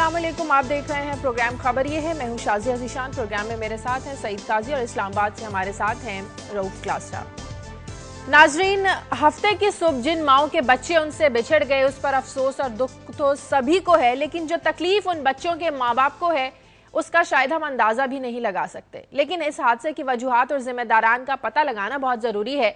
अस्सलाम वालेकुम, आप देख रहे हैं प्रोग्राम खबर ये है। मैं हूं शाजिया ज़ीशान। प्रोग्राम में मेरे साथ हैं सईद काजी और इस्लामाबाद से हमारे साथ हैं रऊफ क्लास्टा। नाजरीन, हफ्ते की सुबह जिन माओं के बच्चे उनसे बिछड़ गए उस पर अफसोस और दुख तो सभी को है, लेकिन जो तकलीफ उन बच्चों के माँ बाप को है उसका शायद हम अंदाजा भी नहीं लगा सकते। लेकिन इस हादसे की वजूहात और जिम्मेदारान का पता लगाना बहुत जरूरी है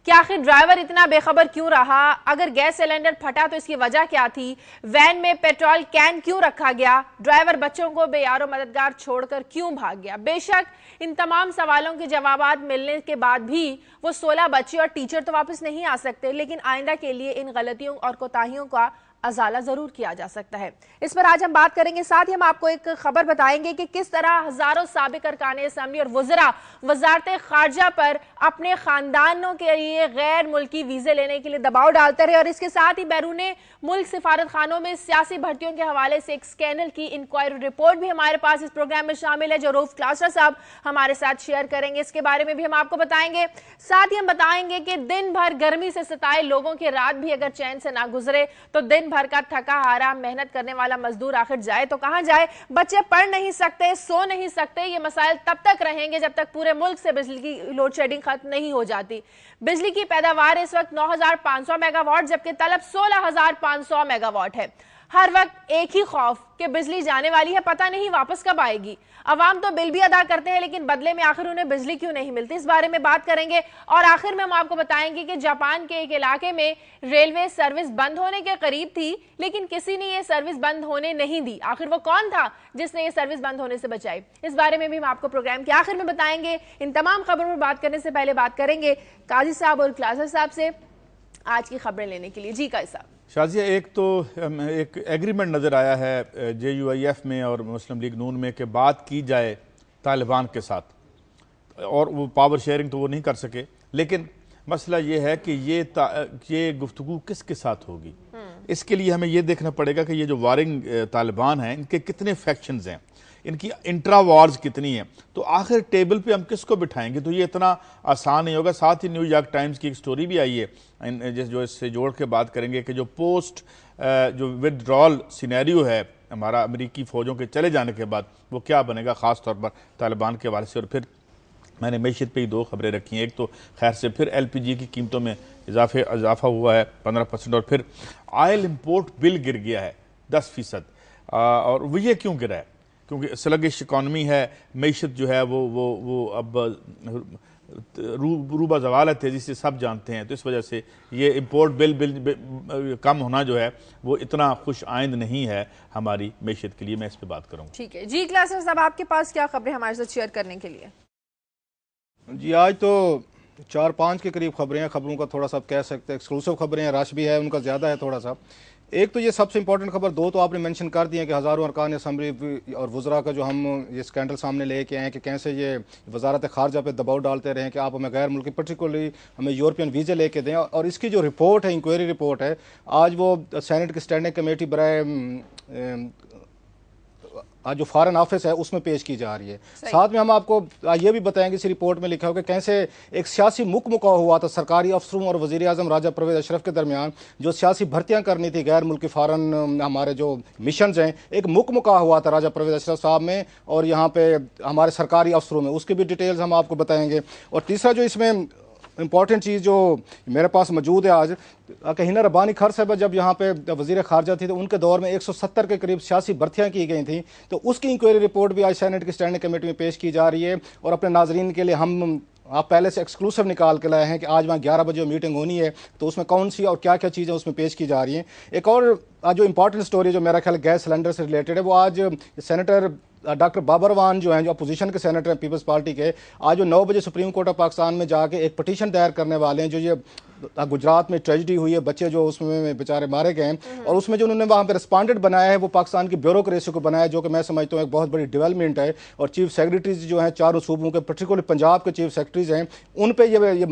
कि आखिर ड्राइवर इतना बेखबर क्यों रहा। अगर गैस सिलेंडर फटा तो इसकी वजह क्या थी? वैन में पेट्रोल कैन क्यों रखा गया? ड्राइवर बच्चों को बेयारो मददगार छोड़कर क्यों भाग गया? बेशक इन तमाम सवालों के जवाब मिलने के बाद भी वो 16 बच्चे और टीचर तो वापस नहीं आ सकते, लेकिन आइंदा के लिए इन गलतियों और कोताहियों का अजाला जरूर किया जा सकता है। इस पर आज हम बात करेंगे। साथ ही हम आपको एक खबर बताएंगे कि किस तरह हजारों साबिक अरकान असम्बली और वज़रा वजारत खारजा पर अपने खानदानों के लिए गैर मुल्की वीजे लेने के लिए दबाव डालते रहे, और इसके साथ ही बैरून मुल्क सिफारत खानों में सियासी भर्तियों के हवाले से एक स्कैंडल की इंक्वायरी रिपोर्ट भी हमारे पास इस प्रोग्राम में शामिल है, जो रऊफ क्लास्टा साहब हमारे साथ शेयर करेंगे। इसके बारे में भी हम आपको बताएंगे। साथ ही हम बताएंगे कि दिन भर गर्मी से सताए लोगों की रात भी अगर चैन से ना गुजरे तो दिन भर का थका हारा मेहनत करने वाला मजदूर आखिर जाए तो कहां जाए? बच्चे पढ़ नहीं सकते, सो नहीं सकते। ये मसाइल तब तक रहेंगे जब तक पूरे मुल्क से बिजली की लोड शेडिंग खत्म नहीं हो जाती। बिजली की पैदावार इस वक्त 9,500 मेगावाट जबकि तलब 16,500 मेगावाट है। हर वक्त एक ही खौफ कि बिजली जाने वाली है, पता नहीं वापस कब आएगी। अवाम तो बिल भी अदा करते हैं, लेकिन बदले में आखिर उन्हें बिजली क्यों नहीं मिलती? इस बारे में बात करेंगे। और आखिर में हम आपको बताएंगे कि जापान के एक इलाके में रेलवे सर्विस बंद होने के करीब थी, लेकिन किसी ने यह सर्विस बंद होने नहीं दी। आखिर वो कौन था जिसने ये सर्विस बंद होने से बचाई? इस बारे में भी हम आपको प्रोग्राम के आखिर में बताएंगे। इन तमाम खबरों पर बात करने से पहले बात करेंगे काजी साहब और क्लासर साहब से आज की खबरें लेने के लिए। जी काजी साहब। शाजिया, एक तो एक एग्रीमेंट नज़र आया है JUIF में और मुस्लिम लीग नून में कि बात की जाए तालिबान के साथ, और वो पावर शेयरिंग तो वो नहीं कर सके, लेकिन मसला ये है कि ये गुफ्तगू किसके साथ होगी। इसके लिए हमें ये देखना पड़ेगा कि ये जो वारिंग तालिबान हैं इनके कितने फैक्शंस हैं, इनकी इंट्रा वॉर्स कितनी है, तो आखिर टेबल पे हम किसको बिठाएंगे? तो ये इतना आसान नहीं होगा। साथ ही न्यूयॉर्क टाइम्स की एक स्टोरी भी आई है जो इससे जोड़ के बात करेंगे कि जो पोस्ट जो विदड्रॉल सिनेरियो है हमारा अमेरिकी फ़ौजों के चले जाने के बाद वो क्या बनेगा, ख़ास तौर पर तालिबान के हवाले से। और फिर मैंने मैशत पे ही दो खबरें रखी हैं। एक तो खैर से फिर LPG की कीमतों में इजाफा हुआ है 15%, और फिर ऑयल इम्पोर्ट बिल गिर गया है 10%। और वो ये क्यों गिरा है? क्योंकि स्लगिश इकॉनमी है, मैशत जो है वो अब रूबा जवाल है, तेज़ी से सब जानते हैं। तो इस वजह से ये इम्पोर्ट बिल कम होना जो है वो इतना खुश आइंद नहीं है हमारी मैशत के लिए। मैं इस पर बात करूँगा। ठीक है जी। क्लासर साहब, आपके पास क्या खबरें हमारे साथ शेयर करने के लिए? जी, आज तो 4-5 के करीब खबरें हैं। खबरों का थोड़ा सा आप कह सकते हैं एक्सक्लूसिव खबरें हैं, रश भी है उनका ज़्यादा है थोड़ा सा। एक तो ये सबसे इंपॉर्टेंट खबर, दो तो आपने मेंशन कर दिए कि हज़ारों अरकान असम्बली और वज़रा का जो हम ये स्कैंडल सामने लेके आए कि कैसे ये वजारत खारजा पे दबाव डालते रहे कि आप हमें गैर मुल्की पर्टिकुलरली हमें यूरोपियन वीज़े लेके दें। और इसकी जो रिपोर्ट है, इंक्वायरी रिपोर्ट है, आज वो सेनेट की स्टैंडिंग कमेटी बराए आज जो फॉरेन ऑफिस है उसमें पेश की जा रही है। साथ में हम आपको ये भी बताएंगे, इस रिपोर्ट में लिखा होगा कैसे एक सियासी मुकमुका हुआ था सरकारी अफसरों और वज़ीर आज़म राजा परवेज़ अशरफ के दरमियान, जो सियासी भर्तियां करनी थी गैर मुल्की फॉरेन हमारे जो मिशंस हैं, एक मुकमुका हुआ था राजा परवेज़ अशरफ साहब में और यहाँ पे हमारे सरकारी अफसरों में। उसकी भी डिटेल्स हम आपको बताएंगे। और तीसरा जो इसमें इंपॉर्टेंट चीज़ जो मेरे पास मौजूद है आज, हिना रब्बानी खर साहब जब यहाँ पे वज़ीर खारजा थी तो उनके दौर में 170 के करीब सियासी भर्तियाँ की गई थी। तो उसकी इंक्वायरी रिपोर्ट भी आज सेनेट की स्टैंडिंग कमेटी में पेश की जा रही है। और अपने नाजरीन के लिए हम आप पहले से एक्सक्लूसिव निकाल के लाए हैं कि आज वहाँ 11 बजे मीटिंग होनी है, तो उसमें कौन सी और क्या क्या चीज़ें उसमें पेश की जा रही हैं। एक और आज जो इंपॉर्टेंट स्टोरी जो मेरा ख्याल गैस सिलेंडर से रिलेटेड है, वो आज सेनेटर डॉक्टर बाबरवान जो हैं, जो अपोजिशन के सेनेटर हैं पीपल्स पार्टी के, आज जो 9 बजे सुप्रीम कोर्ट ऑफ पाकिस्तान में जाके एक पटिशन दायर करने वाले हैं। जो ये गुजरात में ट्रेजिडी हुई है, बच्चे जो उसमें बेचारे मारे गए हैं, और उसमें जो उन्होंने वहाँ पे रिस्पॉन्डेंट बनाया है वो पाकिस्तान की ब्यूरोक्रेसी को बनाया है, जो कि मैं समझता हूँ एक बहुत बड़ी डेवलपमेंट है। और चीफ सेक्रेटरीज जो हैं चारों सूबों के, पर्टिकुलरली पंजाब के चीफ सेक्रेटरीज हैं, उन पर ये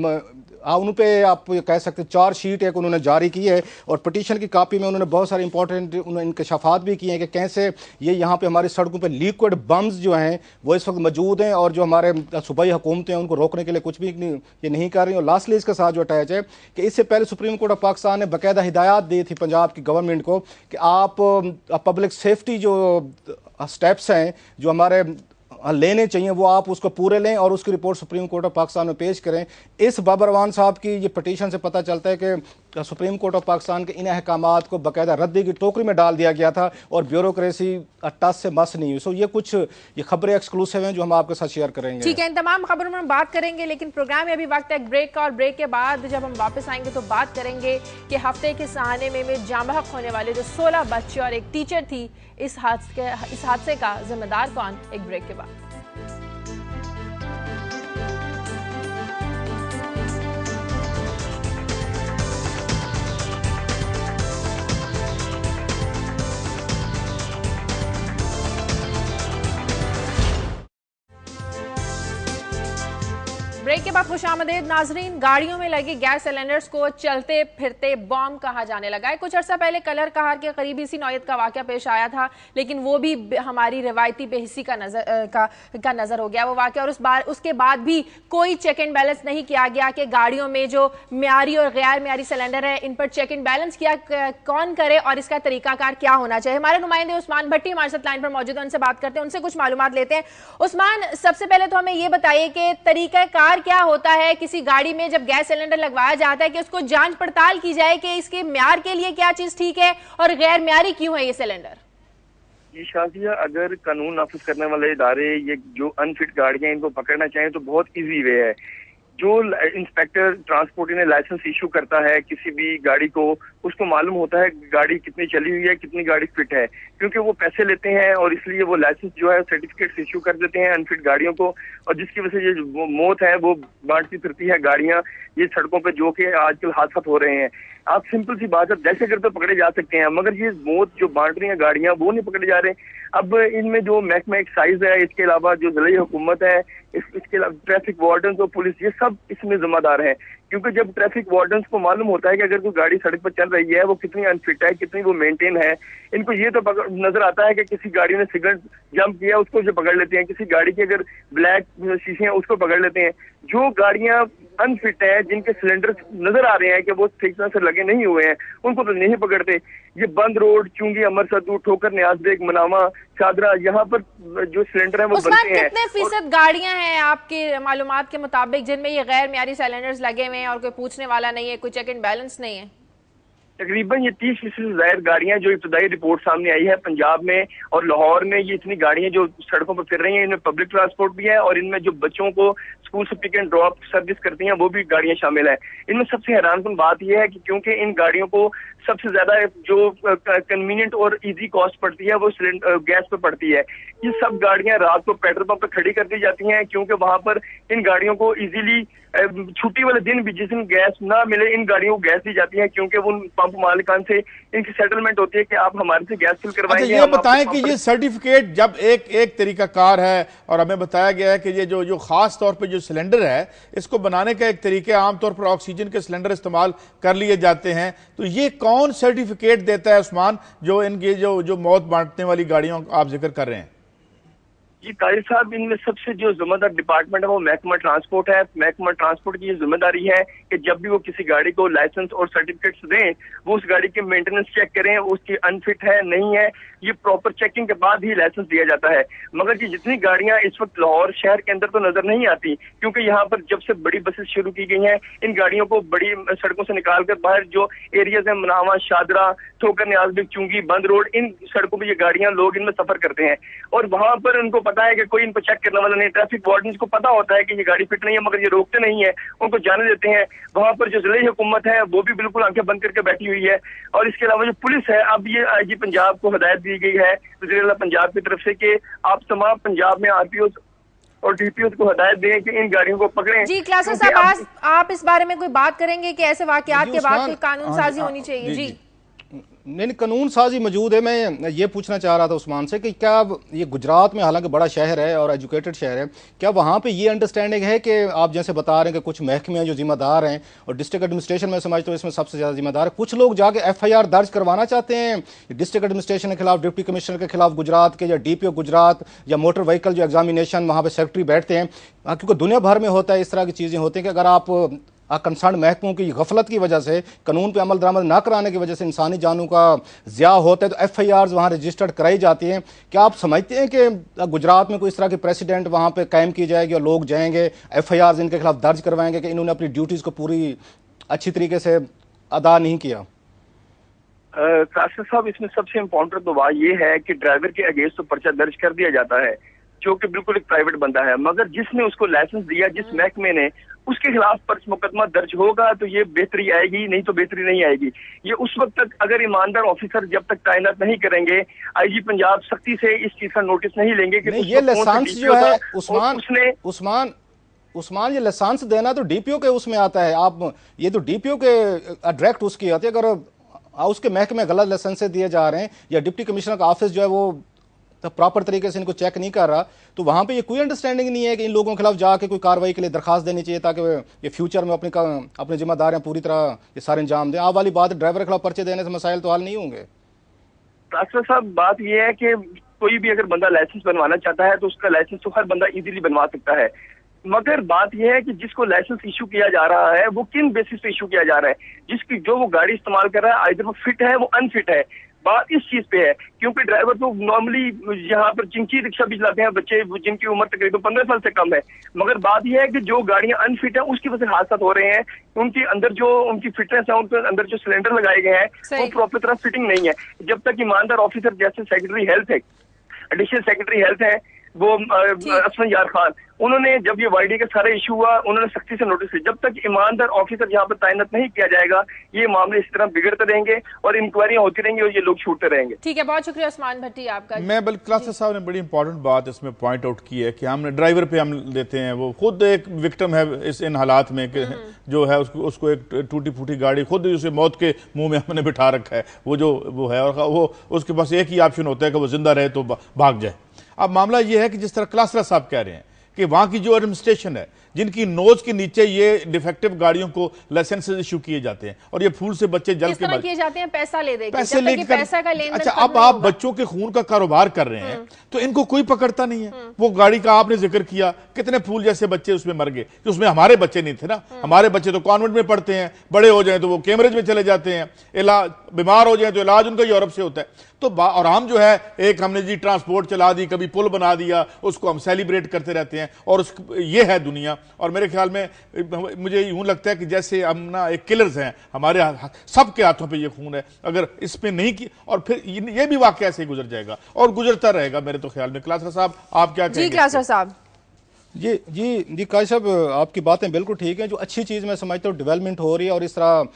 उन पे आप ये कह सकते हैं चार्जशीट एक उन्होंने जारी की है, और पटिशन की कापी में उन्होंने बहुत सारे इंपॉर्टेंट इंकशाफात भी किए हैं कि कैसे ये यहाँ पे हमारी सड़कों पे लिक्विड बम्स जो हैं वो इस वक्त मौजूद हैं, और जो हमारे सूबाई हुकूमतें हैं उनको रोकने के लिए कुछ भी ये नहीं कर रही। और लास्टली इसके साथ जो अटैच है कि इससे पहले सुप्रीम कोर्ट ऑफ पाकिस्तान ने बाकायदा हिदायत दी थी पंजाब की गवर्नमेंट को कि आप पब्लिक सेफ्टी जो स्टेप्स हैं जो हमारे लेने चाहिए वो आप उसको पूरे लें और उसकी report supreme court of Pakistan में पेश करें। इस बाबर अवान साहब की ये पटिशन से पता चलता है कि सुप्रीम कोर्ट ऑफ पाकिस्तान के इन अहकामात को बाकायदा रद्दी की टोकरी में डाल दिया गया था और ब्यूरोक्रेसी टस से मस नहीं हुई। सो ये कुछ खबरें एक्सक्लूसिव हैं जो हम आपके साथ शेयर करेंगे। ठीक है, इन तमाम खबरों में हम बात करेंगे, लेकिन प्रोग्राम में अभी वक्त है एक ब्रेक का, और ब्रेक के बाद जब हम वापस आएंगे तो बात करेंगे कि हफ्ते के सहाने में जाँ बहक होने वाले जो 16 बच्चे और एक टीचर थी, इस हादसे का जिम्मेदार कौन। एक ब्रेक के बाद ब्रेक के बाद खुशामदीद नाजरीन। गाड़ियों में लगे गैस सिलेंडर्स को चलते फिरते बॉम्ब कहा जाने लगा है। कुछ अर्सा पहले कलर कहार के करीब इसी नौयत का वाकया पेश आया था, लेकिन वो भी हमारी रिवायती बेहिसी का नजर हो गया वो वाकया, और उसके बाद भी कोई चेक एंड बैलेंस नहीं किया गया कि गाड़ियों में जो म्यारी और गैर म्यारी सिलेंडर है इन पर चेक एंड बैलेंस किया कौन करे और इसका तरीकाकार क्या होना चाहिए। हमारे नुमाइंदे उस्मान भट्टी हमारे साथ लाइन पर मौजूद है, उनसे बात करते हैं, उनसे कुछ मालूमात लेते हैं। उस्मान, सबसे पहले तो हमें ये बताइए कि तरीकाकार क्या होता है किसी गाड़ी में जब गैस सिलेंडर लगवाया जाता है कि उसको जांच पड़ताल की जाए कि इसके म्यार के लिए क्या चीज ठीक है और गैर म्यारी क्यों है ये सिलेंडर। ये शाजिया, अगर कानून नाफिज करने वाले इदारे ये जो अनफिट गाड़ियां इनको पकड़ना चाहें तो बहुत इजी वे है। जो इंस्पेक्टर ट्रांसपोर्ट ने लाइसेंस इशू करता है किसी भी गाड़ी को, उसको मालूम होता है गाड़ी कितनी चली हुई है, कितनी गाड़ी फिट है, क्योंकि वो पैसे लेते हैं और इसलिए वो लाइसेंस जो है सर्टिफिकेट इशू कर देते हैं अनफिट गाड़ियों को, और जिसकी वजह से ये मौत है वो बांटती फिरती है गाड़ियां ये सड़कों पे, जो कि आजकल हादसा हो रहे हैं। आप सिंपल सी बात है, दहशत गर्द तो पकड़े जा सकते हैं, मगर ये मौत जो बांट रही है गाड़ियां वो नहीं पकड़े जा रहे। अब इनमें जो महकमा एक्साइज है, इसके अलावा जो जिला हुकूमत है, इसके अलावा ट्रैफिक वार्डन और पुलिस, ये सब इसमें जिम्मेदार हैं, क्योंकि जब ट्रैफिक वार्डन को मालूम होता है कि अगर कोई गाड़ी सड़क पर चल रही है वो कितनी अनफिट है, कितनी वो मेंटेन है, इनको ये तो नजर आता है कि किसी गाड़ी ने सिगरेट जंप किया उसको जो पकड़ लेते हैं, किसी गाड़ी के अगर ब्लैक शीशे हैं उसको पकड़ लेते हैं। जो गाड़ियां अनफिट है, जिनके सिलेंडर नजर आ रहे हैं कि वो ठीक तरह से लगे नहीं हुए हैं, उनको तो नहीं पकड़ते। ये बंद रोड, चुंगी, अमरसद, ठोकर, न्याज बेग, मनामा, चादरा, यहाँ पर जो सिलेंडर है वो बनते हैं। कितने फीसद गाड़ियां हैं आपकी मालूमात के मुताबिक जिनमें ये गैर म्यारी सिलेंडर्स लगे हुए हैं और कोई पूछने वाला नहीं है, कोई चेक एंड बैलेंस नहीं है? तकरीबन ये 30% से ज्यादा गाड़ियां जो इब्तदाई रिपोर्ट सामने आई है पंजाब में और लाहौर में, ये इतनी गाड़ियां जो सड़कों पर फिर रही हैं, इनमें पब्लिक ट्रांसपोर्ट भी है और इनमें जो बच्चों को स्कूल से पिक एंड ड्रॉप सर्विस करती हैं वो भी गाड़ियां शामिल है। इनमें सबसे हैरानकुन बात यह है कि क्योंकि इन गाड़ियों को सबसे ज्यादा जो कन्वीनियंट और इजी कॉस्ट पड़ती है वो गैस पे पड़ती है। ये सब गाड़ियां रात को पेट्रोल पंप पे खड़ी कर दी जाती हैं, क्योंकि वहां पर इन गाड़ियों को इजीली छुट्टी वाले दिन भी जिस दिन गैस ना मिले इन गाड़ियों को गैस दी जाती है, क्योंकि वो पंप मालिकान से इनकी सेटलमेंट होती है कि आप हमारे से गैस फिल करवाएंगे। ये बताएं कि ये सर्टिफिकेट जब एक तरीकाकार है और हमें बताया गया है कि ये जो खास तौर पे जो सिलेंडर है इसको बनाने का एक तरीके आमतौर पर ऑक्सीजन के सिलेंडर इस्तेमाल कर लिए जाते हैं, तो ये कौन सर्टिफिकेट देता है उस्मान जो इनकी जो मौत बांटने वाली गाड़ियों आप जिक्र कर रहे हैं? जी कादिर साहब, इनमें सबसे जो जिम्मेदार डिपार्टमेंट है वो महकमा ट्रांसपोर्ट है। महकमा ट्रांसपोर्ट की ये जिम्मेदारी है कि जब भी वो किसी गाड़ी को लाइसेंस और सर्टिफिकेट्स दें वो उस गाड़ी की मेंटेनेंस चेक करें, उसकी अनफिट है नहीं है, ये प्रॉपर चेकिंग के बाद ही लाइसेंस दिया जाता है। मगर ये जितनी गाड़ियां इस वक्त लाहौर शहर के अंदर तो नजर नहीं आती, क्योंकि यहाँ पर जब से बड़ी बसेस शुरू की गई हैं इन गाड़ियों को बड़ी सड़कों से निकालकर बाहर जो एरियाज है मनावा, शादरा, ठोकर, न्याजबेग, चुंगी, बंद रोड, इन सड़कों पर ये गाड़ियां लोग इनमें सफर करते हैं और वहां पर उनको पता है कि कोई इनको चेक करने वाला नहीं। ट्रैफिक वार्डन को पता होता है कि ये गाड़ी फिट नहीं है, मगर ये रोकते नहीं है, उनको जाने देते हैं। वहां पर जो जिले हुकूमत है वो भी बिल्कुल आंखें बंद करके बैठी हुई है। और इसके अलावा जो पुलिस है, अब ये आईजी पंजाब को हिदायत दी गई है वज़ीर-ए-आला पंजाब की तरफ से कि आप तमाम पंजाब में आरपीओ और डीपीओ को हिदायत दें कि इन गाड़ियों को पकड़ें। जी क्लासा साहब, आप इस बारे में कोई बात करेंगे कि ऐसे वाकयात के बाद कोई कानून साजी होनी चाहिए? जी नहीं, कानून साजी मौजूद है। मैं ये पूछना चाह रहा था उस्मान से कि क्या ये गुजरात में हालांकि बड़ा शहर है और एजुकेटेड शहर है, क्या वहाँ पे ये अंडरस्टैंडिंग है कि आप जैसे बता रहे हैं कि कुछ महकमे हैं जो जिम्मेदार हैं और डिस्ट्रिक्ट एडमिनिस्ट्रेशन में समझता हूँ इसमें सबसे ज़्यादा जिम्मेदार है, कुछ लोग जाके FIR दर्ज करवाना चाहते हैं डिस्ट्रिक्ट एडमिनिस्ट्रेशन के खिलाफ, डिप्टी कमिश्नर के खिलाफ गुजरात के, या DPO गुजरात, या मोटर व्हीकल जो एग्जामिनेशन वहाँ पर सेक्रेटरी बैठते हैं, क्योंकि दुनिया भर में होता है इस तरह की चीज़ें होती हैं कि अगर आप कंसर्न महकमों की गफलत की वजह से, कानून पे अमल दरामद ना कराने की वजह से इंसानी जानों का ज़िया होता है तो FIRs वहाँ रजिस्टर्ड कराई जाती हैं। क्या आप समझते हैं कि गुजरात में कोई इस तरह की प्रेसिडेंट वहाँ पे कायम की जाएगी और लोग जाएंगे FIRs इनके खिलाफ दर्ज करवाएंगे कि इन्होंने अपनी ड्यूटीज़ को पूरी अच्छी तरीके से अदा नहीं किया? कासिर साहब, इसमें सबसे इम्पोर्टेंट तो बात यह है कि ड्राइवर के अगेंस्ट तो पर्चा दर्ज कर दिया जाता है जो कि बिल्कुल एक प्राइवेट बंदा है, मगर जिसने उसको लाइसेंस दिया, जिस महकमे ने, उसके खिलाफ पर्च मुकदमा दर्ज होगा तो ये बेहतरी आएगी, नहीं तो बेहतरी नहीं आएगी। ये उस वक्त तक अगर ईमानदार ऑफिसर जब तक तैनात नहीं करेंगे, IG पंजाब सख्ती से इस चीज का नोटिस नहीं लेंगे कि ये लाइसेंस जो है उस्मान ये लाइसेंस देना तो DPO के उसमें आता है। आप ये तो DPO के डायरेक्ट उसकी आती है। अगर उसके महकमे गलत लाइसेंस दिए जा रहे हैं या डिप्टी कमिश्नर का ऑफिस जो है वो तो प्रॉपर तरीके से इनको चेक नहीं कर रहा, तो वहाँ पे ये कोई अंडरस्टैंडिंग नहीं है कि इन लोगों के खिलाफ जाके कोई कार्रवाई के लिए दरखास्त देनी चाहिए ताकि ये फ्यूचर में अपनी जिम्मेदारियां पूरी तरह ये सारे अंजाम दें। आप वाली बात, ड्राइवर के खिलाफ पर्चे देने से मसाइल तो हल नहीं होंगे। डॉक्टर साहब, बात यह है कि कोई भी अगर बंदा लाइसेंस बनवाना चाहता है तो उसका लाइसेंस तो हर बंदा इजीली बनवा सकता है, मगर बात यह है कि जिसको लाइसेंस इशू किया जा रहा है वो किन बेसिस पे इशू किया जा रहा है। जिसकी जो वो गाड़ी इस्तेमाल कर रहा है आइदर वो फिट है, वो अनफिट है। बात इस चीज पे है, क्योंकि ड्राइवर तो नॉर्मली यहाँ पर जिनकी रिक्शा भी चलाते हैं बच्चे जिनकी उम्र तकरीबन 15 साल से कम है, मगर बात यह है कि जो गाड़ियां अनफिट है उसकी वजह से हादसा हो रहे हैं। उनके अंदर जो उनकी फिटनेस है, उनके अंदर जो सिलेंडर लगाए गए हैं वो प्रॉपर तरह फिटिंग नहीं है। जब तक ईमानदार ऑफिसर जैसे सेक्रेटरी हेल्थ है, एडिशनल सेक्रेटरी हेल्थ है वो असफन यार खान, उन्होंने जब ये YD का सारा इशू हुआ उन्होंने सख्ती से नोटिस दिया। जब तक ईमानदार ऑफिसर यहाँ पर तैनात नहीं किया जाएगा ये मामले इस तरह बिगड़ते रहेंगे और इंक्वायरियां होती रहेंगी और ये लोग छूटते रहेंगे। ठीक है, बहुत शुक्रिया उस्मान भट्टी आपका। मैं बल्कि क्लास साहब ने बड़ी इंपॉर्टेंट बात इसमें पॉइंट आउट की है कि हमने ड्राइवर पे हम देते हैं, वो खुद एक विक्टिम है इन हालात में कि जो है उसको एक टूटी फूटी गाड़ी खुद उसे मौत के मुंह में हमने बिठा रखा है, वो है, और वो उसके पास एक ही ऑप्शन होता है कि वो जिंदा रहे तो भाग जाए। अब मामला ये है कि जिस तरह क्लासरा साहब कह रहे हैं कि वहां की जो एडमिनिस्ट्रेशन है जिनकी नोज के नीचे ये डिफेक्टिव गाड़ियों को लाइसेंस इशू किए जाते हैं और ये फूल से बच्चे जल के किए जाते हैं, पैसा ले देंगे, पैसे लेकर। पैसा का लेन देन। अच्छा, अब आप बच्चों के खून का कारोबार कर रहे हैं तो इनको कोई पकड़ता नहीं है। वो गाड़ी का आपने जिक्र किया, कितने फूल जैसे बच्चे उसमें मर गए, कि उसमें हमारे बच्चे नहीं थे ना। हमारे बच्चे तो कॉन्वेंट में पढ़ते हैं, बड़े हो जाए तो वो कैम्ब्रिज में चले जाते हैं, इलाज बीमार हो जाए तो इलाज उनका यूरोप से होता है। तो और हम जो है एक हमने जी ट्रांसपोर्ट चला दी, कभी पुल बना दिया, उसको हम सेलिब्रेट करते रहते हैं और ये है दुनिया। और मेरे ख्याल में मुझे यूं लगता है कि जैसे हम ना एक किलर्स हैं, हमारे सबके हाथों पे ये खून है, अगर इस पे नहीं की और फिर ये भी वाकई ऐसे ही गुजर जाएगा और गुजरता रहेगा मेरे तो ख्याल में। क्लासर साहब आप क्या कहेंगे? जी क्लासर साहब। जी काजी साहब, आपकी बातें बिल्कुल ठीक है। जो अच्छी चीज़ मैं समझता हूँ डेवलपमेंट हो रही है और इस तरह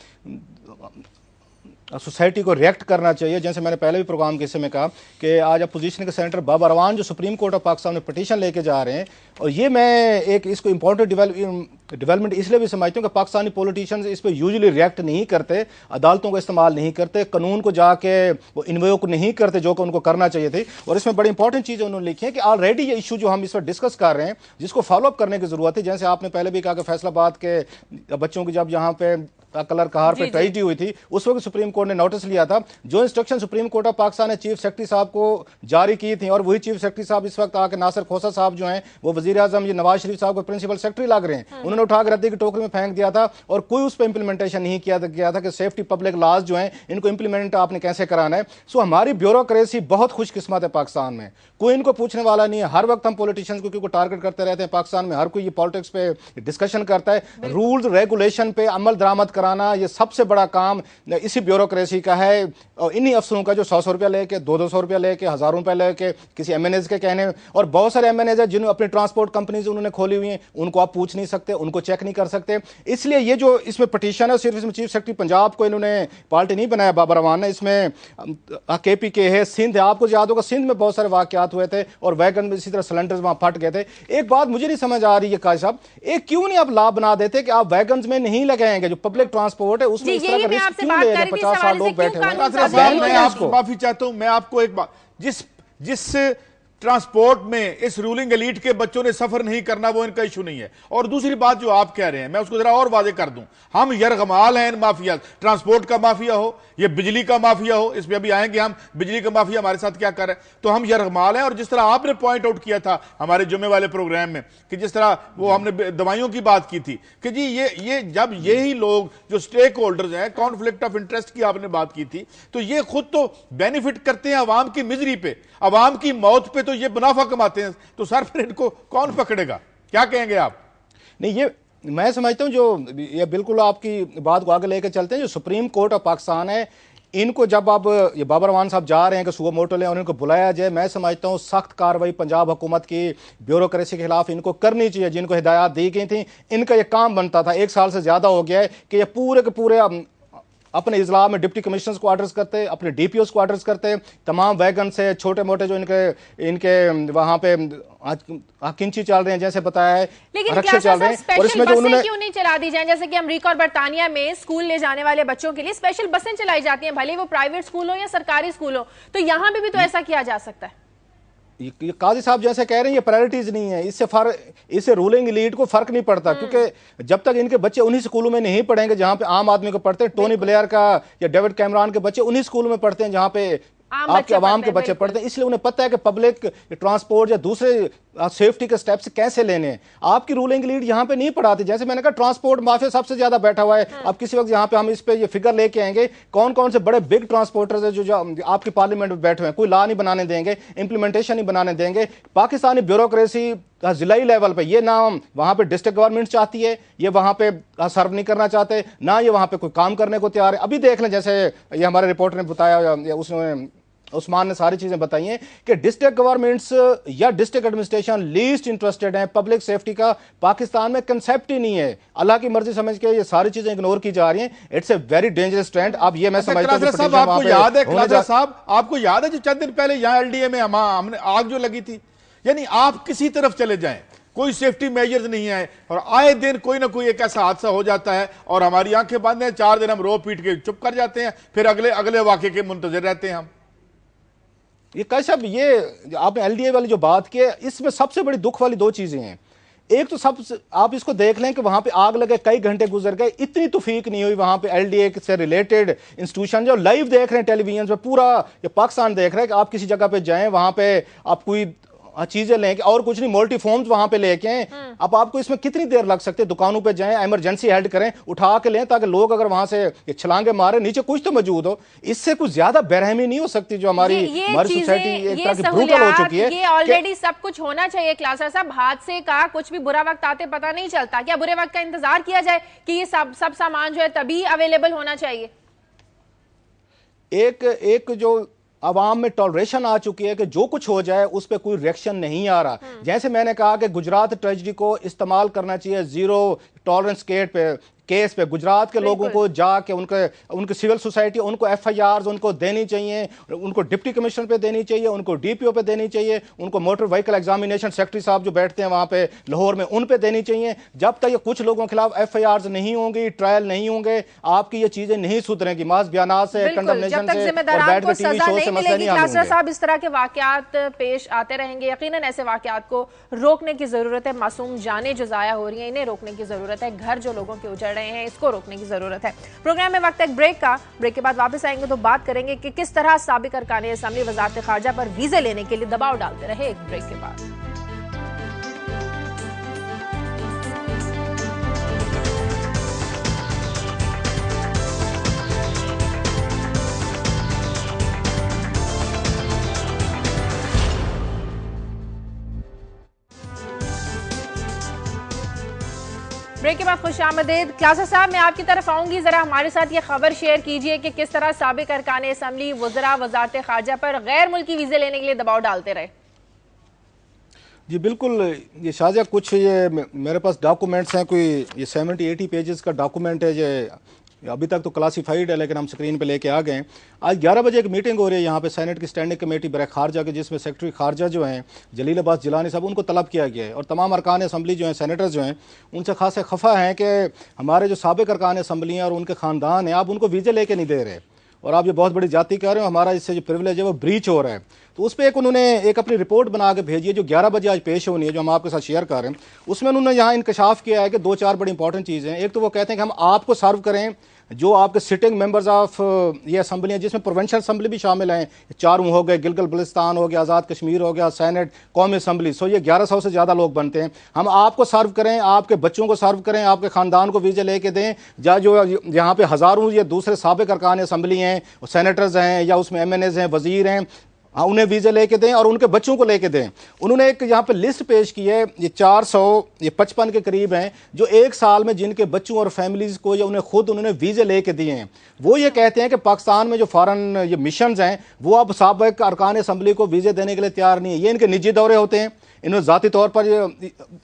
सोसाइटी को रिएक्ट करना चाहिए। जैसे मैंने पहले भी प्रोग्राम के हिस्से में कहा कि आज अपोजिशन के सेनेटर बाबर अवान जो सुप्रीम कोर्ट ऑफ पाकिस्तान में पिटीशन लेके जा रहे हैं, और ये मैं एक इसको इम्पोर्टेंट डेवलपमेंट इसलिए भी समझता हूँ कि पाकिस्तानी पॉलिटिशियंस इस पर यूजुअली रिएक्ट नहीं करते, अदालतों का इस्तेमाल नहीं करते, कानून को जाके वो इन्वोक नहीं करते जो कि उनको करना चाहिए थे। और इसमें बड़ी इंपॉर्टेंट चीज़ें उन्होंने लिखी है कि ऑलरेडी ये इशू जो हम इस पर डिस्कस कर रहे हैं जिसको फॉलोअप करने की जरूरत है। जैसे आपने पहले भी कहा कि फैसलाबाद के बच्चों की जब यहाँ पे कलर कहार पे ट्रेजेडी हुई थी उस वक्त सुप्रीम कोर्ट ने नोटिस लिया था। जो instruction supreme court of Pakistan ने चीफ सेक्रेटरी साहब को जारी की थी, और वही चीफ सेक्रेटरी साहब इस वक्त आके नासिर खोसा साहब जो हैं वो वजीर आजम ये नवाज शरीफ साहब को प्रिंसिपल सेक्रेटरी लग रहे हैं, उन्होंने उठा कर रद्दी की टोकरी में फेंक दिया था और कोई उस पर इंप्लीमेंटेशन नहीं किया गया था कि सेफ्टी पब्लिक लॉज जो हैं इनको इंप्लीमेंट आपने कैसे कराना है। सो हमारी ब्यूरोक्रेसी बहुत खुशकिस्मत है पाकिस्तान में, कोई इनको पूछने वाला नहीं है। हर वक्त हम पॉलिटिशियंस को क्योंकि टारगेट करते रहते हैं पाकिस्तान में, हर कोई ये पॉलिटिक्स पे डिस्कशन करता है। रूल्स रेगुलेशन पे अमल दरामद कराना ये सबसे बड़ा काम इसी ब्यूरोक्रेसी का है। और इन्हीं अफसरों का जो 100 रुपया लेके 200 रुपया लेके हजारों रुपया लेके किसी MNAs के कहने, और बहुत सारे MNAs हैं जिन्होंने अपनी ट्रांसपोर्ट कंपनीज उन्होंने खोली हुई हैं, उनको आप पूछ नहीं सकते, उनको चेक नहीं कर सकते। इसलिए ये जो इसमें पिटीशन है सिर्फ इसमें चीफ सेक्रेटरी पंजाब को इन्होंने पार्टी नहीं बनाया बाबर अवान ने, इसमें KPK है, सिंध है। आपको याद होगा सिंध में बहुत सारे वाकयात हुए थे और वैगन में इसी तरह सिलेंडर्स वहां फट गए थे। एक बात मुझे नहीं समझ आ रही है काजी साहब, एक क्यों नहीं आप लॉ बना देते कि आप वैगन्स में नहीं लगाएंगे जो पब्लिक ट्रांसपोर्ट है उसमें इस तरह का रिस्क क्यों ले रहे हैं? 50 साथ लोग बैठे हुए हैं। मैं आपको माफी चाहता हूं, मैं आपको एक बात, जिस ट्रांसपोर्ट में इस रूलिंग एलीट के बच्चों ने सफर नहीं करना, वो इनका इशू नहीं है। और दूसरी बात जो आप कह रहे हैं, मैं उसको जरा और वादे कर दूं, हम यरगमाल हैं इन माफिया, ट्रांसपोर्ट का माफिया हो, ये बिजली का माफिया हो, इस पे अभी आएंगे हम, बिजली का माफिया हमारे साथ क्या कर रहे हैं, तो हम यरगमाल हैं। और जिस तरह आपने पॉइंट आउट किया था हमारे जुम्मे वाले प्रोग्राम में कि जिस तरह वो हमने दवाइयों की बात की थी कि जी ये जब यही लोग जो स्टेक होल्डर्स हैं, कॉन्फ्लिक्ट ऑफ इंटरेस्ट की आपने बात की थी, तो ये खुद तो बेनिफिट करते हैं अवाम की मिजरी पे, अवाम की मौत पे तो ये मुनाफा कमाते हैं, तो सर फिर इनको कौन पकड़ेगा? क्या कहेंगे आप? नहीं, ये मैं समझता हूं जो ये बिल्कुल आपकी बात को आगे लेकर चलते हैं, जो सुप्रीम कोर्ट ऑफ पाकिस्तान है, इनको जब अब ये बाबर अमान साहब जा रहे हैं कि सुबह मोटो लें और इनको बुलाया जाए, मैं समझता हूं सख्त कार्रवाई पंजाब हुकूमत की ब्यूरोक्रेसी के खिलाफ इनको करनी चाहिए। जिनको हिदायत दी गई थी, इनका ये काम बनता था, 1 साल से ज्यादा हो गया है कि ये पूरे के पूरे अपने इजला में डिप्टी कमिश्नर्स को ऑर्डर्स करते, अपने डीपीओस को ऑर्डर्स करते, तमाम वैगन से छोटे मोटे जो इनके वहां पे किंची चल रहे हैं, जैसे बताया है, लेकिन चल रहे हैं, और इसमें जो उन्होंने क्यों नहीं चला दी जाए? जैसे कि अमेरिका और बरतानिया में स्कूल ले जाने वाले बच्चों के लिए स्पेशल बसें चलाई जाती हैं, भले वो प्राइवेट स्कूल हो या सरकारी स्कूल हो, तो यहां भी तो ऐसा किया जा सकता है। ये काजी साहब जैसे कह रहे हैं, ये प्रायोरिटीज नहीं है, इससे रूलिंग एलीट को फर्क नहीं पड़ता, क्योंकि जब तक इनके बच्चे उन्हीं स्कूलों में नहीं पढ़ेंगे जहां पे आम आदमी को पढ़ते हैं, टोनी ब्लेयर का या डेविड कैमरॉन के बच्चे उन्हीं स्कूलों में पढ़ते हैं जहां पे आपके आवाम के बच्चे पढ़ते हैं, इसलिए उन्हें पता है कि पब्लिक ट्रांसपोर्ट या दूसरे सेफ्टी के स्टेप्स कैसे लेने हैं। आपकी रूलिंग लीड यहाँ पे नहीं पढ़ाती। जैसे मैंने कहा, ट्रांसपोर्ट माफिया सबसे ज्यादा बैठा हुआ है। अब किसी वक्त यहाँ पे हम इस पे ये फिगर लेके आएंगे कौन कौन से बड़े बिग ट्रांसपोर्टर्स है जो आपकी पार्लियामेंट में बैठे हुए हैं। कोई लॉ नहीं बनाने देंगे, इंप्लीमेंटेशन नहीं बनाने देंगे। पाकिस्तानी ब्यूरोक्रेसी जिलाई लेवल पे ये ना वहां पे डिस्ट्रिक्ट गवर्नमेंट चाहती है, ये वहां पे सर्व नहीं करना चाहते, ना ये वहां पे कोई काम करने को तैयार है। अभी देख लें, जैसे ये हमारे रिपोर्टर ने बताया, उसने उस्मान ने सारी चीजें बताई हैं कि डिस्ट्रिक्ट गवर्नमेंट्स या डिस्ट्रिक्ट एडमिनिस्ट्रेशन लीस्ट इंटरेस्टेड हैं। पब्लिक सेफ्टी का पाकिस्तान में कंसेप्ट ही नहीं है। अल्लाह की मर्जी समझ के ये सारी चीजें इग्नोर की जा रही हैं। It's a very dangerous trend. अब ये मैं समझता हूं, आपको याद है कलादरा साहब, आपको याद है जो चंद दिन पहले यहाँ एलडीए में हमने आग जो लगी थी, यानी आप किसी तरफ चले जाएं, कोई सेफ्टी मेजर्स नहीं है, और आए दिन कोई ना कोई एक ऐसा हादसा हो जाता है और हमारी आंखें बंद हैं। 4 दिन हम रो पीट के चुप कर जाते हैं, फिर अगले वाक़े के मुंतज़िर रहते हैं हम। ये कैसा, ये आपने एलडीए वाली जो बात की है, इसमें सबसे बड़ी दुख वाली 2 चीजें हैं। एक तो सब आप इसको देख लें कि वहां पे आग लगे, कई घंटे गुजर गए, इतनी तौफीक नहीं हुई वहां पे एलडीए से रिलेटेड इंस्टीट्यूशन जो लाइव देख रहे हैं टेलीविजन पे, पूरा ये पाकिस्तान देख रहा है कि आप किसी जगह पे जाएं, वहां पे आप कोई चीजें लेंगे और कुछ नहीं, मल्टीफॉर्म्स वहां पे लेके आए। अब आपको इसमें कितनी देर लग सकती है? दुकानों पे जाएं, इमरजेंसी हेल्प करें, उठा के लें, ताकि लोग अगर वहां से छलांगे मारे, नीचे कुछ तो मौजूद हो। इससे कुछ ज्यादा बेरहमी नहीं हो सकती जो हमारी सोसाइटी एक तरह की ब्रूटल हो चुकी है। ये ऑलरेडी सब कुछ होना चाहिए। क्लासर साहब, हादसे का कुछ भी बुरा वक्त आते पता नहीं चलता, क्या बुरे वक्त का इंतजार किया जाए कि ये सब सामान जो है तभी अवेलेबल होना चाहिए? एक जो अवाम में टॉलरेशन आ चुकी है कि जो कुछ हो जाए उस पर कोई रिएक्शन नहीं आ रहा। जैसे मैंने कहा कि गुजरात ट्रेजेडी को इस्तेमाल करना चाहिए जीरो टॉलरेंस केस पे। गुजरात के लोगों को जाके उनके सिविल सोसाइटी उनको FIRs उनको देनी चाहिए, उनको डिप्टी कमिश्नर पे देनी चाहिए, उनको DPO पे देनी चाहिए, उनको मोटर व्हीकल एग्जामिनेशन सेक्रेटरी साहब जो बैठते हैं वहां पे लाहौर में, उन पे देनी चाहिए। जब तक ये कुछ लोगों के खिलाफ FIRs नहीं होंगी, ट्रायल नहीं होंगे, आपकी ये चीजें नहीं सुधरेंगी। मास बयानात से, कंडमनेशन से और बैठ के टीवी शो से मसला नहीं हल होंगे। साहब, इस तरह के वाकयात पेश आते रहेंगे। यकीनन ऐसे वाकयात को रोकने की जरूरत है। मासूम जानें जो जाया हो रही हैं, इन्हें रोकने की जरूरत है। घर जो लोगों के उजड़ रहे हैं, इसको रोकने की जरूरत है। प्रोग्राम में वक्त एक ब्रेक का। ब्रेक के बाद वापस आएंगे तो बात करेंगे कि किस तरह साबिक अरकान असम्बली वजारत खारजा पर वीजे लेने के लिए दबाव डालते रहे। एक ब्रेक के बाद ब्रेक के बाद खुशामदीद। क्लासर साहब, मैं आपकी तरफ आऊंगी, जरा हमारे साथ ये खबर शेयर कीजिए कि किस तरह साबिक अरकान असम्बली वज़रा वजारत खारजा पर गैर मुल्की वीजे लेने के लिए दबाव डालते रहे। जी बिल्कुल, ये शाहजहा कुछ ये मेरे पास डॉक्यूमेंट्स हैं, कोई ये 70-80 पेजेस का डॉक्यूमेंट है। ये अभी तक तो क्लासीफाइड है, लेकिन हम स्क्रीन पे लेके आ गए हैं। आज 11 बजे एक मीटिंग हो रही है यहाँ पे सेनेट की स्टैंडिंग कमेटी बर खारजा के, जिसमें सेक्रेटरी खारजा जो हैं जलील अब्बास जिलानी साहब, उनको तलब किया गया है। और तमाम अरकान असम्बली जो हैं, सेनेटर्स जो हैं, उनसे खासे खफा हैं कि हमारे जो साबिक अरकान असम्बली हैं और उनके ख़ानदान हैं, आप उनको वीज़े लेके नहीं दे रहे। और आप ये बहुत बड़ी जाति कह रहे हो, हमारा इससे जो प्रिविलेज है वो ब्रीच हो रहा है। तो उस पर एक उन्होंने एक अपनी रिपोर्ट बना के भेजी है जो 11 बजे आज पेश होनी है, जो हम आपके साथ शेयर कर रहे हैं। उसमें उन्होंने यहाँ इंकशाफ किया है कि 2-4 बड़ी इंपॉर्टेंट चीज़ें हैं। एक तो वो कहते हैं कि हम आपको सर्व करें जो आपके सिटिंग मेंबर्स ऑफ ये असम्बली हैं, जिसमें प्रोविंशियल असम्बली भी शामिल हैं, 4 हो गए, गिलगित बल्तिस्तान हो गया, आज़ाद कश्मीर हो गया, सेनेट, कौमी असम्बली, सो ये 1100 से ज़्यादा लोग बनते हैं। हम आपको सर्व करें, आपके बच्चों को सर्व करें, आपके ख़ानदान को वीज़े लेके दें, या जो यहाँ पे हज़ारों ये दूसरे साबिक अरकान असम्बली हैं, सेनेटर्स हैं या उसमें MNAs हैं, वज़ीर हैं, हाँ उन्हें वीज़े लेके दें और उनके बच्चों को लेके दें। उन्होंने एक यहाँ पे लिस्ट पेश की है, ये 455 के करीब हैं जो 1 साल में जिनके बच्चों और फैमिलीज़ को या उन्हें खुद उन्होंने वीज़े लेके दिए हैं। वो ये कहते हैं कि पाकिस्तान में जो फॉरेन ये मिशंस हैं वो अब साबिक अरकान असम्बली को वीज़े देने के लिए तैयार नहीं है। ये इनके निजी दौरे होते हैं, इन्होंने ज़ाती तौर पर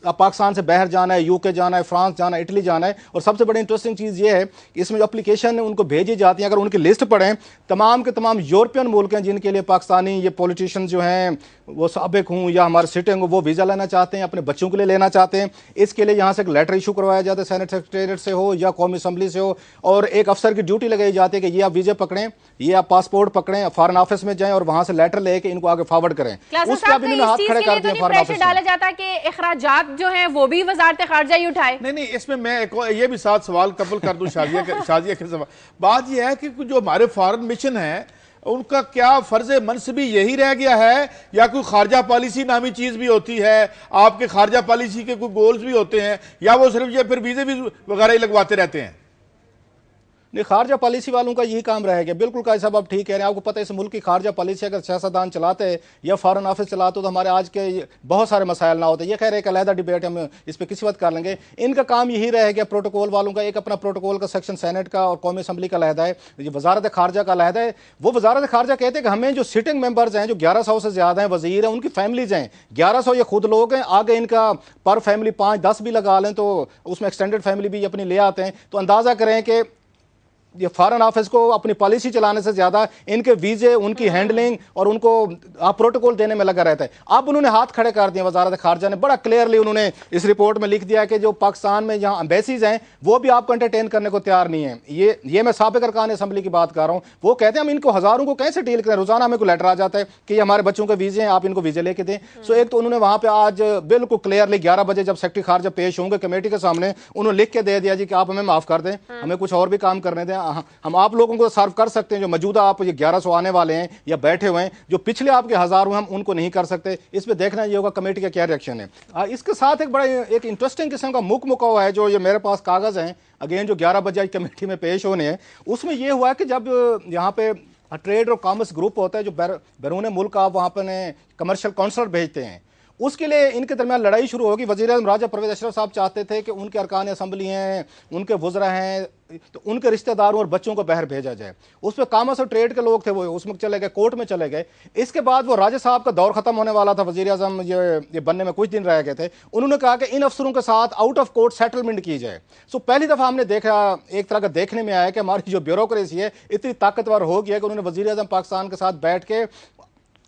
पाकिस्तान से बाहर जाना है, UK जाना है, फ्रांस जाना है, इटली जाना है। और सबसे बड़ी इंटरेस्टिंग चीज़ ये है कि इसमें जो एप्लीकेशन उनको भेजी जाती है, अगर उनकी लिस्ट पढ़ें, तमाम के तमाम यूरोपियन मुल्क हैं जिनके लिए पाकिस्तानी ये पॉलिटिशियन जो हैं वो साबिक हूँ या हमारे सिटिंग वो वीज़ा लेना चाहते हैं, अपने बच्चों के लिए लेना चाहते हैं। इसके लिए यहाँ से एक लेटर इशू करवाया जाता है, सेनेट सेक्रेटेरिएट से हो या कौमी असम्बली से हो, और एक अफसर की ड्यूटी लगाई जाती है कि ये आप वीज़े पकड़ें, ये आप पासपोर्ट पकड़ें, फॉरेन ऑफिस में जाएं और वहाँ से लेटर लेके इनको आगे फॉरवर्ड करें। उसके अब इन्होंने हाथ खड़े कर दिए फॉरेन ऑफिस डाला जाता है कि इखराजात जो हैं वो भी वजारत खारजा ही उठाए। नहीं, इसमें मैं ये भी साथ सवाल कबूल कर दूं शाजिया के सवाल। बात यह है कि जो हमारे फॉरेन मिशन है उनका क्या फर्ज मनसबी यही रह गया है या कोई खारजा पॉलिसी नामी चीज भी होती है, आपके खारजा पॉलिसी के कोई गोल्स भी होते हैं, या वो सिर्फ ये फिर वीजे भी वगैरह ही लगवाते रहते हैं? नहीं, खारजा पॉलिसी वालों का यही काम रहेगा। बिल्कुल का साहब आप ठीक कह रहे हैं। आपको पता है इस मुल्क की खारजा पॉलिसी अगर सियासतदान चलाते या फॉरेन ऑफिस चलाते तो हमारे आज के बहुत सारे मसाइल ना होते। ये कह रहे हैं कि अलहदा डिबेट हम इस पर किसी वक्त कर लेंगे। इनका काम यही रहेगा, प्रोटोकॉल वालों का एक अपना प्रोटोकॉल का सेक्शन सेनेट का और कौमी असम्बली का अलहदा है, ये वजारत खारजा का अलहदा है। वो वजारत खारजा कहते हैं कि हमें जो सिटिंग मेंबर्स हैं जो 1100 से ज्यादा हैं, वजीर हैं, उनकी फैमिलीज हैं 1100, ये खुद लोग हैं, आगे इनका पर फैमिली 5-10 भी लगा लें तो उसमें एक्सटेंडेड फैमिली भी अपनी ले आते हैं। तो अंदाजा करें कि ये फॉरेन ऑफिस को अपनी पॉलिसी चलाने से ज्यादा इनके वीजे, उनकी हैंडलिंग और उनको प्रोटोकॉल देने में लगा रहता है। अब उन्होंने हाथ खड़े कर दिए वजारत खारजा ने, बड़ा क्लियरली उन्होंने इस रिपोर्ट में लिख दिया कि जो पाकिस्तान में जहां एम्बेसीज हैं वो भी आपको एंटरटेन करने को तैयार नहीं है। ये मैं साबिक अरकान असम्बली की बात कर रहा हूं। वो कहते हैं हम इनको हजारों को कैसे डील करें, रोजाना हमें को लेटर आ जाता है कि ये हमारे बच्चों के वीजे हैं, आप इनको वीजे लेके दें। सो एक तो उन्होंने वहां पर आज बिल्कुल क्लियरली 11 बजे जब सेक्रेटरी खारजा पेश होंगे कमेटी के सामने, उन्होंने लिख के दे दिया जी कि आप हमें माफ कर दें, हमें कुछ और भी काम करने दें, हम आप लोगों को सर्व कर सकते हैं जो मौजूदा आप ये 1100 आने वाले हैं या बैठे हुए हैं, जो पिछले आपके हजारों हम उनको नहीं कर सकते। इस पे देखना ये होगा कमेटी का क्या रिएक्शन है। इसके साथ एक बड़ा एक इंटरेस्टिंग किस्म का मुकमुका है जो ये मेरे पास कागज हैं अगेन जो 11 बजे आज कमेटी में पेश होने हैं। उसमें यह हुआ कि जब यहाँ पे ट्रेड और कॉमर्स ग्रुप होता है जो बैरून मुल्क आप वहाँ पर कमर्शियल काउंसलर भेजते हैं, उसके लिए इनके दरमियान लड़ाई शुरू होगी। वज़ीर-ए-आज़म राजा परवेज़ अशरफ साहब चाहते थे कि उनके अरकान असम्बली हैं, उनके वज़रा हैं, तो उनके रिश्तेदारों और बच्चों को बाहर भेजा जाए। उस पर कॉमर्स और ट्रेड के लोग थे वो उसमें चले गए, कोर्ट में चले गए। इसके बाद वो राजा साहब का दौर खत्म होने वाला था, वज़ीर-ए-आज़म ये बनने में कुछ दिन रह गए थे। उन्होंने कहा कि इन अफसरों के साथ आउट ऑफ कोर्ट सेटलमेंट की जाए। सो पहली दफ़ा हमने देखा, एक तरह का देखने में आया कि हमारी जो ब्यूरोक्रेसी है इतनी ताकतवर हो गया कि उन्होंने वज़ीर-ए-आज़म पाकिस्तान के साथ बैठ के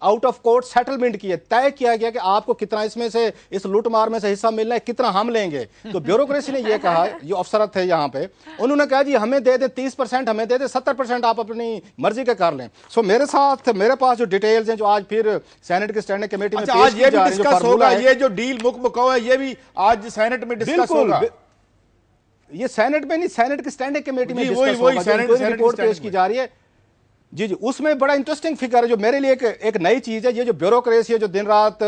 आउट ऑफ कोर्ट सेटलमेंट किए, तय किया गया कि आपको कितना इसमें से इस लूटमार में से हिस्सा मिलना है, कितना हम लेंगे। तो ब्यूरोक्रेसी ने यह कहा, जो अफसर थे यहाँ पे, उन्होंने कहा जी हमें दे दे 30%, हमें दे दे 70%, आप अपनी मर्जी के कर लें। सो मेरे साथ मेरे पास जो डिटेल्स हैं जो आज फिर सेनेट की स्टैंडिंग कमेटी में आज ये भी डिस्कस होगा, ये जो डील मुकम्मल है ये भी आज सेनेट में डिस्कस होगा। ये सेनेट में नहीं, सेनेट की स्टैंडिंग कमेटी में डिस्कस होगा, रिपोर्ट पेश की जा रही है। जी जी, उसमें बड़ा इंटरेस्टिंग फिगर है जो मेरे लिए एक नई चीज़ है। ये जो ब्यूरोक्रेसी है जो दिन रात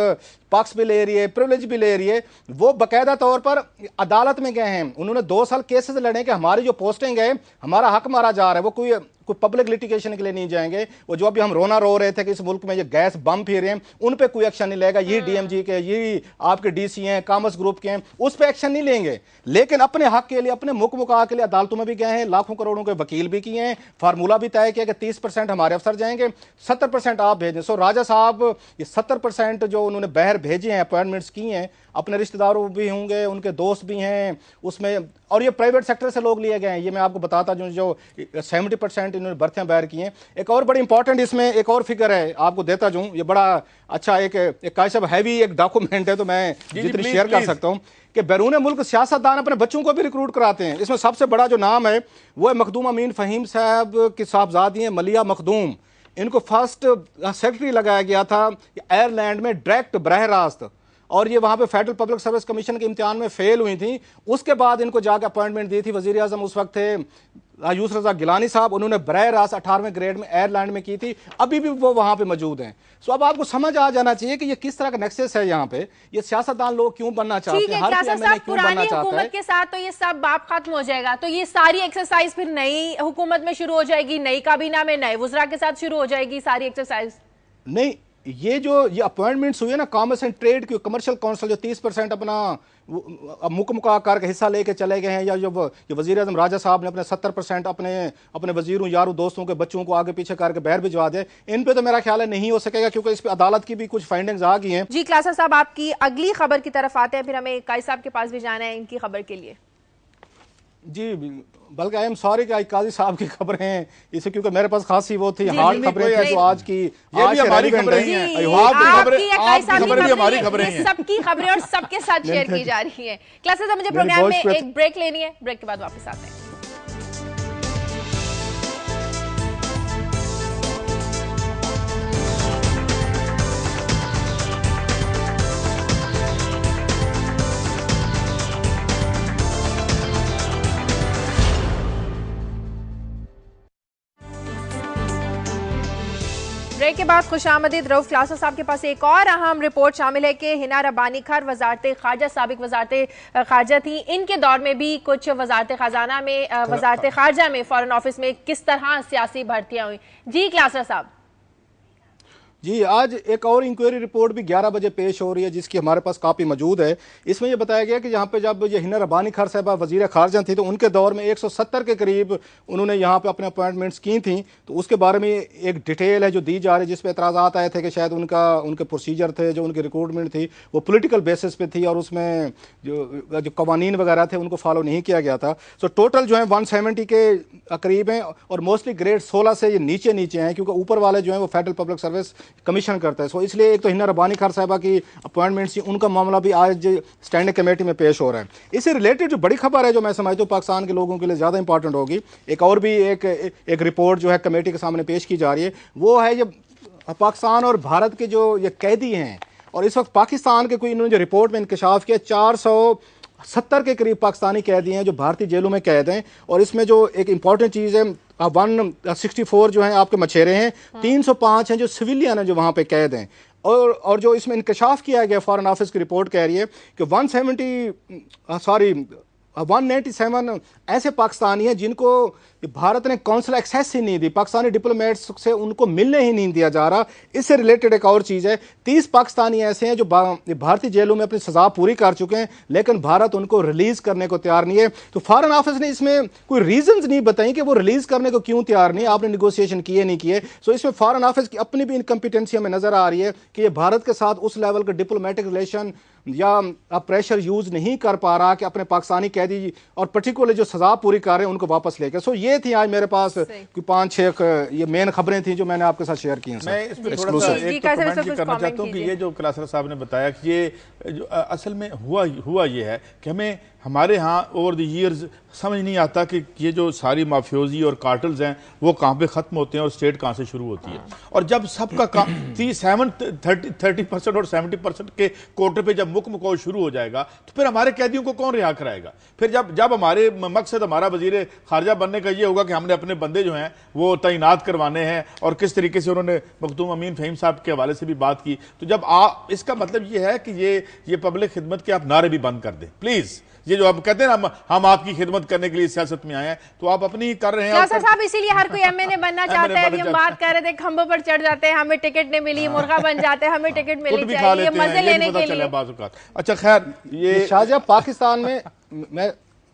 पक्ष भी ले रही है, प्रिविलेज भी ले रही है, वो बाकायदा तौर पर अदालत में गए हैं। उन्होंने 2 साल केसेस लड़े कि हमारी जो पोस्टिंग है, हमारा हक मारा जा रहा है। वो कोई पब्लिक लिटिगेशन के लिए नहीं जाएंगे। वो जो अभी हम रोना रो रहे थे कि इस मुल्क में ये गैस बम फिर रहे हैं, उन पे कोई एक्शन नहीं लेगा। ये DMG के, ये आपके DC हैं, कॉमर्स ग्रुप के हैं, उस पर एक्शन नहीं लेंगे। लेकिन अपने हक के लिए, अपने मुकमुका के लिए अदालतों में भी गए हैं, लाखों करोड़ों के वकील भी किए हैं, फार्मूला भी तय किया कि 30% हमारे अफसर जाएंगे, 70% आप भेजें। सो राजा साहब ये 70% जो उन्होंने बाहर भेजे हैं, अपॉइंटमेंट्स की हैं, अपने रिश्तेदारों भी होंगे, उनके दोस्त भी हैं उसमें, और ये प्राइवेट सेक्टर से लोग लिए गए हैं। ये मैं आपको बताता जो 70% इन्होंने भर्तियां बैर की हैं। एक और बड़ी इंपॉर्टेंट इसमें एक और फिगर है, आपको देता जाऊं, ये बड़ा अच्छा एक कायसाब हैवी एक डॉक्यूमेंट है, तो मैं जितनी शेयर कर सकता हूं कि बैरून मुल्क सियासतदान अपने बच्चों को भी रिक्रूट कराते हैं। इसमें सबसे बड़ा जो नाम है वो है मखदूम अमीन फ़हीम साहब की साहबजादी हैं मलिया मखदूम। इनको फर्स्ट सेक्रेटरी लगाया गया था आयरलैंड में डायरेक्ट बरह रास्त, और ये वहाँ पे फेडरल पब्लिक सर्विस कमीशन के इम्तिहान में फेल हुई थी। उसके बाद इनको जाकर अपॉइंटमेंट दी थी वज़ीर आज़म उस वक्त थे यूसुफ रज़ा गिलानी साहब, उन्होंने बरह रास्त 18वें ग्रेड में आयरलैंड में की थी, अभी भी वो वहाँ पे मौजूद हैं। सो अब आपको समझ आ जाना चाहिए कि ये किस तरह का नेक्सस है यहाँ पे, ये सियासतदान लोग क्यों बनना चाहते हैं, हर कोई एमएलए क्यों बनना चाहता है। के साथ तो ये सब बाप खत्म हो जाएगा, तो ये सारी एक्सरसाइज फिर नई हुकूमत में शुरू हो जाएगी, नई काबीना में नए वुज़रा के साथ शुरू हो जाएगी सारी एक्सरसाइज। नहीं, ये जो ये अपॉइंटमेंट्स हुई है ना कॉमर्स एंड ट्रेड की कमर्शियल काउंसिल जो 30% अपना मुकम्मल करके हिस्सा लेके चले गए हैं, या जो वज़ीर आज़म राजा साहब ने अपने 70% अपने वज़ीरों यारों दोस्तों के बच्चों को आगे पीछे करके बाहर भिजवा दे, इन पे तो मेरा ख्याल है नहीं हो सकेगा, क्योंकि इस पे अदालत की भी कुछ फाइंडिंग्स आ गई हैं। जी क्लासर साहब, आपकी अगली खबर की तरफ आते हैं, फिर हमें काई साहब के पास भी जाना है इनकी खबर के लिए। जी, बल्कि आई एम सॉरी कि काजी साहब की खबरें हैं इसे, क्योंकि मेरे पास खासी वो थी हार्ड खबरें थी जो आज की हमारी खबरें हैं, हमारी खबरें हैं, सबकी खबरें और सबके साथ शेयर की जा रही हैं। क्लासेस मुझे प्रोग्राम में एक ब्रेक लेनी है, ब्रेक के बाद वापस आते हैं। ब्रेक के बाद खुशामदीद। रऊफ क्लासर साहब के पास एक और अहम रिपोर्ट शामिल है कि हिना रब्बानी खर वजारत खारजा साबिक वजारत खारजा थी, इनके दौर में भी कुछ वजारत खजाना में वजारत खारजा में फॉरेन ऑफिस में किस तरह सियासी भर्तियां हुई। जी क्लासर साहब। जी, आज एक और इंक्वायरी रिपोर्ट भी 11 बजे पेश हो रही है, जिसकी हमारे पास कापी मौजूद है। इसमें यह बताया गया कि यहाँ पे जब ये हिना रब्बानी खर साहबा वजीर खारजा थी तो उनके दौर में 170 के करीब उन्होंने यहाँ पे अपने अपॉइंटमेंट्स की थी। तो उसके बारे में एक डिटेल है जो दी जा रही है, जिसपे एतराज़ात आए थे कि शायद उनके प्रोसीजर थे, जो उनकी रिक्रूटमेंट थी वो पोलिटिकल बेसिस पे थी और उसमें जो कवानीन वगैरह थे उनको फॉलो नहीं किया गया था। सो टोटल जो है 170 के करीब हैं और मोस्टली ग्रेड 16 से ये नीचे हैं, क्योंकि ऊपर वाले जो हैं वो फेडरल पब्लिक सर्विस कमीशन करता है। सो इसलिए एक तो हिना रब्बानी खर साहबा की अपॉइंटमेंट्स, उनका मामला भी आज स्टैंडिंग कमेटी में पेश हो रहा है। इससे रिलेटेड जो बड़ी खबर है जो मैं समझता हूँ पाकिस्तान के लोगों के लिए ज़्यादा इंपॉर्टेंट होगी, एक और भी एक रिपोर्ट जो है कमेटी के सामने पेश की जा रही है, वो है ये पाकिस्तान और भारत के जो ये कैदी हैं, और इस वक्त पाकिस्तान के कोई इन्होंने जो रिपोर्ट में इंकशाफ किया 470 के करीब पाकिस्तानी कैदी हैं जो भारतीय जेलों में कैद हैं। और इसमें जो एक इंपॉर्टेंट चीज़ है 164 जो हैं आपके मछेरे हैं, 305 हैं जो सिविलियन हैं जो वहाँ पे कैद हैं। और जो इसमें इंकशाफ किया गया फॉरेन ऑफिस की रिपोर्ट कह रही है कि 197 ऐसे पाकिस्तानी हैं जिनको भारत ने काउंसिल एक्सेस ही नहीं दी, पाकिस्तानी डिप्लोमेट्स से उनको मिलने ही नहीं दिया जा रहा। इससे रिलेटेड एक और चीज़ है, 30 पाकिस्तानी ऐसे हैं जो भारतीय जेलों में अपनी सज़ा पूरी कर चुके हैं, लेकिन भारत उनको रिलीज़ करने को तैयार नहीं है। तो फॉरेन ऑफिस ने इसमें कोई रीजंस नहीं बताई कि वो रिलीज़ करने को क्यों तैयार नहीं, आपने निगोशिएशन किए नहीं किए। सो इसमें फॉरेन ऑफिस की अपनी भी इनकम्पिटेंसी हमें नज़र आ रही है कि ये भारत के साथ उस लेवल का डिप्लोमेटिक रिलेशन या प्रेशर यूज नहीं कर पा रहा कि अपने पाकिस्तानी कैदी और पर्टिकुलर जो सजा पूरी कर रहे हैं उनको वापस लेकर। सो ये थी आज मेरे पास 5-6 ये मेन खबरें थी जो मैंने आपके साथ शेयर की हैं। मैं इस पे थोड़ा सा एक कमेंट करना चाहता हूँ कि ये जो क्लासर साहब ने बताया कि ये जो असल में हुआ ये है कि हमें हमारे यहाँ ओवर द ईयर्स समझ नहीं आता कि ये जो सारी माफियोजी और कार्टल्स हैं वो कहाँ पे ख़त्म होते हैं और स्टेट कहाँ से शुरू होती है। और जब सबका काम 30% और 70% के कोटे पे जब मुकम्मल शुरू हो जाएगा तो फिर हमारे कैदियों को कौन रिहा कराएगा। फिर जब हमारे मकसद हमारा वजीर खारजा बनने का ये होगा कि हमने अपने बंदे जो हैं वो तैनात करवाने हैं, और किस तरीके से उन्होंने मखदूम अमीन फ़हीम साहब के हवाले से भी बात की, तो जब आप इसका मतलब ये है कि ये पब्लिक खिदमत के आप नारे भी बंद कर दें प्लीज़। ये जो आप कहते हैं ना हम आपकी खिदमत करने के लिए सियासत में आए हैं, तो आप अपनी ही कर रहे हैं साहब। इसीलिए हर कोई एमएनए बनना चाहता है। अभी हम बात कर रहे थे खंभों पर चढ़ जाते हैं, हमें टिकट नहीं मिली, मुर्गा बन जाते हैं, हमें टिकट मिलनी चाहिए मजे लेने के लिए। अच्छा खैर, ये शाहजहां पाकिस्तान में मैं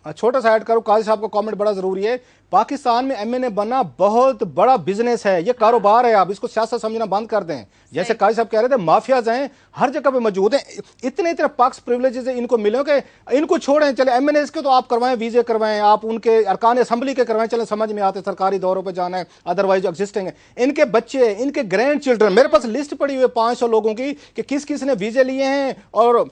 छोटा सा ऐड करूं, काजी साहब का कमेंट बड़ा जरूरी है। पाकिस्तान में एमएनए बनना बहुत बड़ा बिजनेस है, ये कारोबार है, आप इसको सियासत समझना बंद कर दें। जैसे काजी साहब कह रहे थे, माफियाज हैं हर जगह पे मौजूद हैं, इतने इतने पक्ष प्रिविलेजेस इनको मिले कि इनको छोड़ें, चले एमएनए के तो आप करवाएं, वीजे करवाएं, आप उनके अरकान असेंबली के करवाएं, चले समझ में आते, सरकारी दौरों पर जाना है, अदरवाइज एग्जिस्टिंग है। इनके बच्चे, इनके ग्रैंड चिल्ड्रन, मेरे पास लिस्ट पड़ी हुई है 500 लोगों की कि किस किस ने वीजे लिए हैं और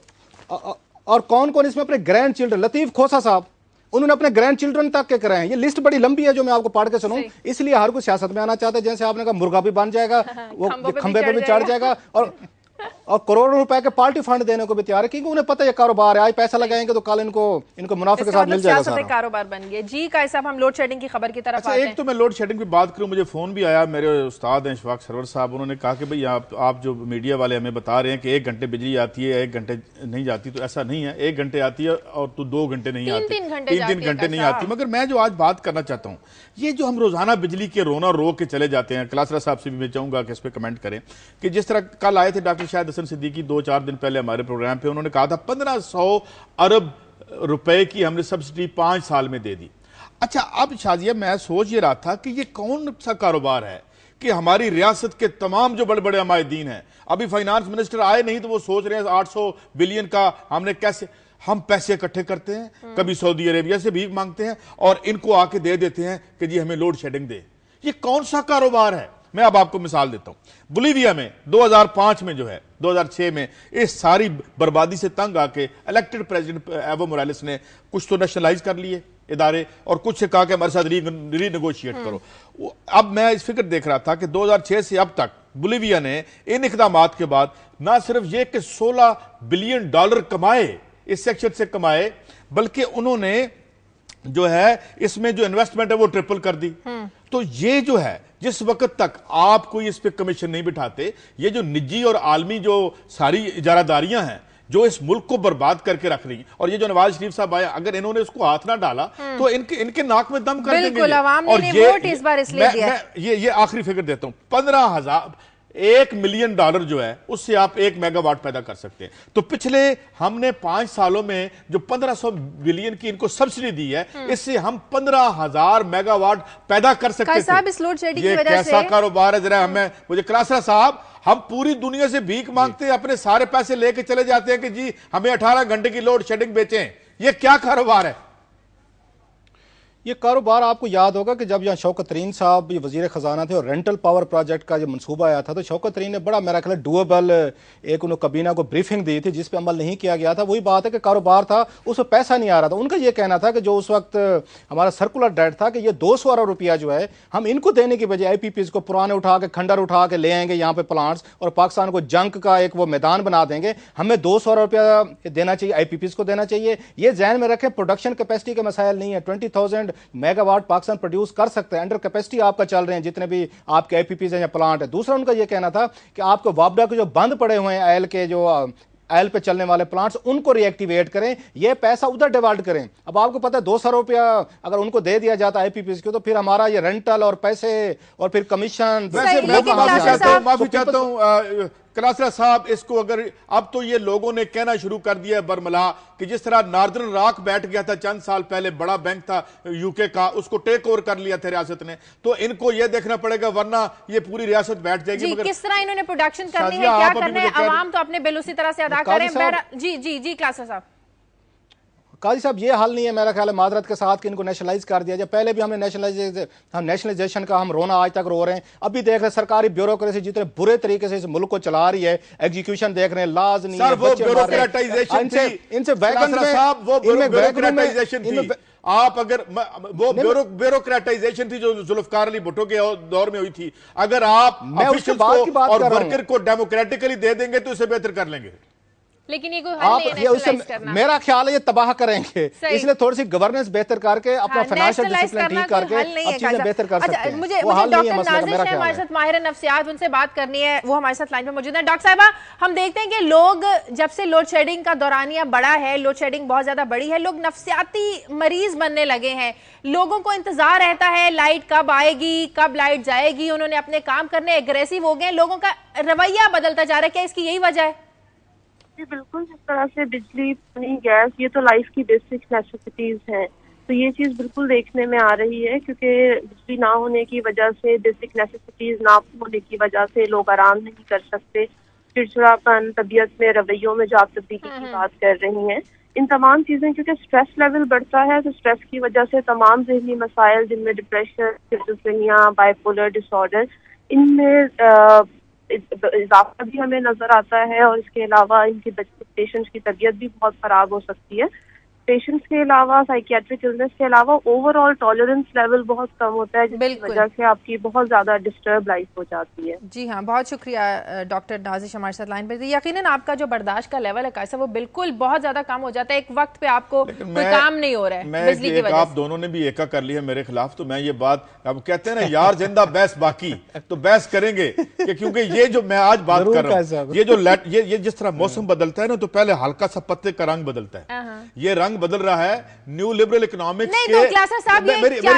कौन कौन इसमें अपने ग्रैंड चिल्ड्रन, लतीफ खोसा साहब उन्होंने अपने ग्रैंड चिल्ड्रन तक के कराए हैं। ये लिस्ट बड़ी लंबी है जो मैं आपको पढ़ के सुनाऊं, इसलिए हर कोई सियासत में आना चाहता है। जैसे आपने कहा मुर्गा भी बन जाएगा, वो खंबे पे भी चढ़ जाएगा और करोड़ों रुपए के पार्टी फंड देने को भी तैयार है, क्योंकि उन्हें पता है कारोबार है, आज पैसा लगाएंगे तो कल इनको मुनाफे के साथ मिल जाएगा सारा। कारोबार बन गया जी। काजी साहब, हम लोड शेडिंग की खबर की तरफ आते हैं। एक तो मैं लोड शेडिंग की बात करूं, मुझे फोन भी आया, मेरे उस्ताद हैं इशफाक सरवर साहब, उन्होंने कहा कि भाई आप जो मीडिया वाले हमें बता रहे हैं कि 1 घंटे बिजली आती है, 1 घंटे नहीं जाती, तो ऐसा नहीं है। 1 घंटे आती है और तो 2 घंटे नहीं आती, 3 घंटे नहीं आती। मगर मैं जो आज बात करना चाहता हूँ, ये जो हम रोजाना बिजली के रोना रो के चले जाते हैं, क्लासरा साहब से भी मैं चाहूंगा कि इस पर कमेंट करें कि जिस तरह कल आए थे डॉक्टर शाहिद हसन सिद्दीकी 2-4 दिन पहले हमारे प्रोग्राम पे, उन्होंने कहा था 1500 अरब रुपए की हमने सब्सिडी 5 साल में दे दी। अच्छा, अब शाजिया मैं सोच ये रहा था कि ये कौन सा कारोबार है कि हमारी रियासत के तमाम जो बड़े बड़े हमायदीन हैं, अभी फाइनेंस मिनिस्टर आए नहीं तो वो सोच रहे हैं 800 बिलियन का हमने कैसे हम पैसे इकट्ठे करते हैं, कभी सऊदी अरेबिया से भीख मांगते हैं और इनको आके दे देते हैं कि जी हमें लोड शेडिंग दे। ये कौन सा कारोबार है? मैं अब आपको मिसाल देता हूं। बोलीविया में 2005 में जो है, 2006 में इस सारी बर्बादी से तंग आके इलेक्टेड प्रेसिडेंट एवो मोरालेस ने कुछ तो नेशनलाइज कर लिए इदारे और कुछ से कहा कि हमारे साथ रीनेगोशिएट करो। अब मैं इस फिक्र देख रहा था कि 2006 से अब तक बोलीविया ने इन इकदामात के बाद ना सिर्फ ये कि $16 बिलियन कमाए, इस सेक्शन से कमाए, बल्कि उन्होंने जो है इसमें जो इन्वेस्टमेंट है वो ट्रिपल कर दी। तो ये जो है, जिस वक्त तक आप कोई इस पे कमीशन नहीं बिठाते, ये जो निजी और आलमी जो सारी इजारादारियां हैं जो इस मुल्क को बर्बाद करके रख रही हैं, और ये जो नवाज शरीफ साहब आए, अगर इन्होंने इसको हाथ ना डाला तो इनके नाक में दम कर देंगे। और ये आखिरी फिगर देता हूं, 1 मिलियन डॉलर जो है उससे आप 1 मेगावाट पैदा कर सकते हैं। तो पिछले हमने 5 सालों में जो 1500 बिलियन की इनको सब्सिडी दी है, इससे हम 15,000 मेगावाट पैदा कर सकते थे। ये कैसा कारोबार है? जरा मुझे क्लासरा साहब, हम पूरी दुनिया से भीख मांगते हैं, अपने सारे पैसे लेके चले जाते हैं कि जी हमें 18 घंटे की लोड शेडिंग बेचें। ये क्या कारोबार है? ये कारोबार आपको याद होगा कि जब यहाँ शौकत तरीन साहब ये वजीर खजाना थे और रेंटल पावर प्रोजेक्ट का जो मंसूबा आया था, तो शौकत तरीन ने बड़ा मेरा ख्याल डुएबल एक उन्होंने कबीना को ब्रीफिंग दी थी जिस पे अमल नहीं किया गया था। वही बात है कि कारोबार था, उसमें पैसा नहीं आ रहा था। उनका ये कहना था कि जो उस वक्त हमारा सर्कुलर डेट था कि ये 200 अरब रुपया जो है हम इनको देने की बजाय IPPs को पुराने उठा के खंडर उठा के ले आएंगे यहाँ पे प्लांट्स और पाकिस्तान को जंग का एक वो मैदान बना देंगे, हमें 200 अरब रुपया देना चाहिए, IPPs को देना चाहिए। ये ध्यान में रखें, प्रोडक्शन कैपेसिटी का मसाइल नहीं है। 20,000 मेगावाट पाकिस्तान प्रोड्यूस कर सकते हैं, अंडर कैपेसिटी आपका चल रहे हैं जितने भी आपके IPPs हैं या प्लांट है। दूसरा उनका यह कहना था कि आपको वापडा के जो बंद पड़े हुए हैं ऑयल पे चलने वाले प्लांट्स, उनको रिएक्टिवेट करें, ये पैसा उधर डिवाइड करें। अब आपको पता है 200 रुपया अगर उनको दे दिया जाता है IPPs को, तो फिर हमारा ये रेंटल और पैसे और फिर कमीशन। माफी चाहता हूं क्लासरा साहब, इसको अगर अब तो ये लोगों ने कहना शुरू कर दिया है बरमला कि जिस तरह नॉर्दर्न रॉक बैठ गया था चंद साल पहले, बड़ा बैंक था UK का, उसको टेक ओवर कर लिया था रियासत ने, तो इनको ये देखना पड़ेगा वरना ये पूरी रियासत बैठ जाएगी। मगर किस तरह इन्होंने प्रोडक्शन करनी है, क्या करना है, अवाम तो अपने बिल उसी तरह से अदा करें। जी क्लासरा साहब, काजी साहब ये हाल नहीं है मेरा ख्याल है मादरत के साथ कि इनको नेशनलाइज कर दिया जाए। पहले भी हमने नेशनलाइजेशन का हम रोना आज तक रो रहे हैं। अभी देख रहे हैं सरकारी ब्यूरोक्रेसी जितने बुरे तरीके से इस मुल्क को चला रही है, एग्जीक्यूशन देख रहे हैं, लाज नहीं है, आप अगर वो ब्यूरोक्रेटाइजेशन थी जो जुल्फकार अली भुट्टो के दौर में हुई थी, अगर आप ऑफिशियल्स को और वर्कर को डेमोक्रेटिकली दे देंगे तो इसे बेहतर कर लेंगे। लेकिन ये कोई हल नहीं है नेशनलाइज करना। मेरा ख्याल है ये तबाह करेंगे, इसलिए थोड़ी सी गवर्नेंस बेहतर करके अपना फाइनेंशियल डिसिप्लिन ठीक करके अब चीजें बेहतर कर सकते हैं। मुझे डॉक्टर नाज़िश है हमारे साथ, माहिर नफ्सियात, उनसे बात करनी है, वो हमारे साथ लाइन पे मौजूद है। डॉक्टर साहिबा, हम देखते हैं कि लोग जब से लोड शेडिंग का दौरानिया बढ़ा है, लोड शेडिंग बहुत ज्यादा बड़ी है, लोग नफ्सियाती मरीज बनने लगे हैं। लोगों को इंतजार रहता है लाइट कब आएगी, कब लाइट जाएगी, उन्होंने अपने काम करने एग्रेसिव हो गए, लोगों का रवैया बदलता जा रहा है। क्या इसकी यही वजह है? जी बिल्कुल, जिस तरह से बिजली, पानी, गैस, ये तो लाइफ की बेसिक नेसेसिटीज हैं। तो ये चीज़ बिल्कुल देखने में आ रही है, क्योंकि बिजली ना होने की वजह से, बेसिक नेसेसिटीज़ ना होने की वजह से लोग आराम नहीं कर सकते, चिड़चिड़ापन, तबीयत में, रवैयों में जो आप तब्दीली की बात कर रही हैं, इन तमाम चीज़ें, क्योंकि स्ट्रेस लेवल बढ़ता है तो स्ट्रेस की वजह से तमाम ज़हनी मसाइल जिनमें डिप्रेशन, स्किज़ोफ्रेनिया, बाइपोलर डिसऑर्डर, इनमें इजाफा भी हमें नज़र आता है। और इसके अलावा इनकी पेशेंट्स की तबीयत भी बहुत ख़राब हो सकती है। पेशेंट्स के अलावा, साइकियाट्रिक इलनेस के अलावा ओवरऑल टॉलरेंस लेवल बहुत कम होता है, जिसकी वजह से आपकी बहुत ज़्यादा डिस्टर्ब लाइफ हो जाती है। जी हाँ, बहुत शुक्रिया डॉक्टर नाजिश हमारे साथ लाइन पर थी। यकीनन आपका जो बर्दाश्त का लेवल है कैसा, वो बिल्कुल बहुत ज़्यादा कम हो जाता है, एक वक्त पे आपको कोई काम नहीं हो रहा है बिजली की वजह से। आप दोनों ने भी एका कर लिया मेरे खिलाफ, तो मैं ये बात, अब कहते हैं ना यार जिंदा बहस बाकी, तो बहस करेंगे कि क्योंकि ये जो मैं आज बात कर रहा हूँ, ये जो ये जिस तरह मौसम बदलता है ना, तो पहले हल्का सा पत्ते का रंग बदलता है, ये रंग बदल रहा है न्यू लिबरल इकोनॉमिक्स के।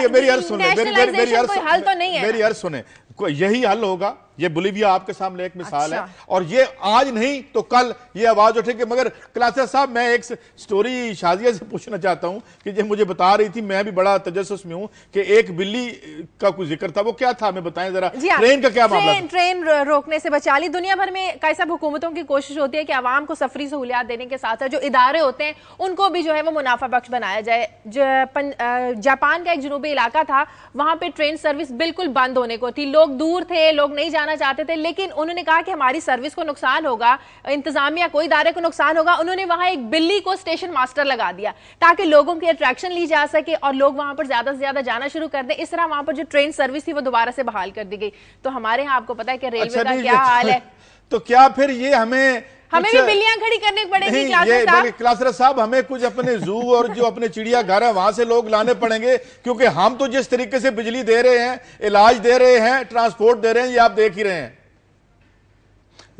मेरी अर्ज सुने, मेरी अर्ज सुने, यही हल होगा। ये बोलीविया आपके सामने एक मिसाल है, और ये आज नहीं तो कल ये आवाज उठेगी। मगर क्लासर साहब, मैं एक स्टोरी शाजिया से पूछना चाहता हूं कि ये मुझे बता रही थी, मैं भी बड़ा तजस्सुस में हूं कि एक बिल्ली का कोई जिक्र था, वो क्या था, हमें बताएं जरा। ट्रेन का क्या मामला? ट्रेन रोकने से बचा ली। दुनिया भर में कैसा हुकूमतों की कोशिश होती है कि आवाम को सफरी सहूलियात देने के साथ साथ जो इदारे होते हैं उनको भी जो है वो मुनाफा बख्श बनाया जाए। जापान का एक जनूबी इलाका था, वहां पे ट्रेन सर्विस बिल्कुल बंद होने को थी, लोग दूर थे, लोग नहीं जाना चाहते थे, लेकिन उन्होंने कहा कि हमारी सर्विस को नुकसान होगा, इंतजामिया को, इदारे को नुकसान होगा। उन्होंने वहां एक बिल्ली को स्टेशन मास्टर लगा दिया ताकि लोगों की अट्रैक्शन ली जा सके और लोग वहां पर ज्यादा से ज्यादा जाना शुरू कर दें। इस तरह वहां पर जो ट्रेन सर्विस थी वो दोबारा से बहाल कर दी गई। तो हमारे यहाँ आपको पता है कि रेलवे का क्या हाल है। तो क्या फिर ये हमें भी बिल्लियां खड़ी करनी पड़ेगी क्लासर साहब? हमें कुछ अपने जू और जो अपने चिड़िया घर है वहां से लोग लाने पड़ेंगे, क्योंकि हम तो जिस तरीके से बिजली दे रहे हैं, इलाज दे रहे हैं, ट्रांसपोर्ट दे रहे हैं, ये आप देख ही रहे हैं।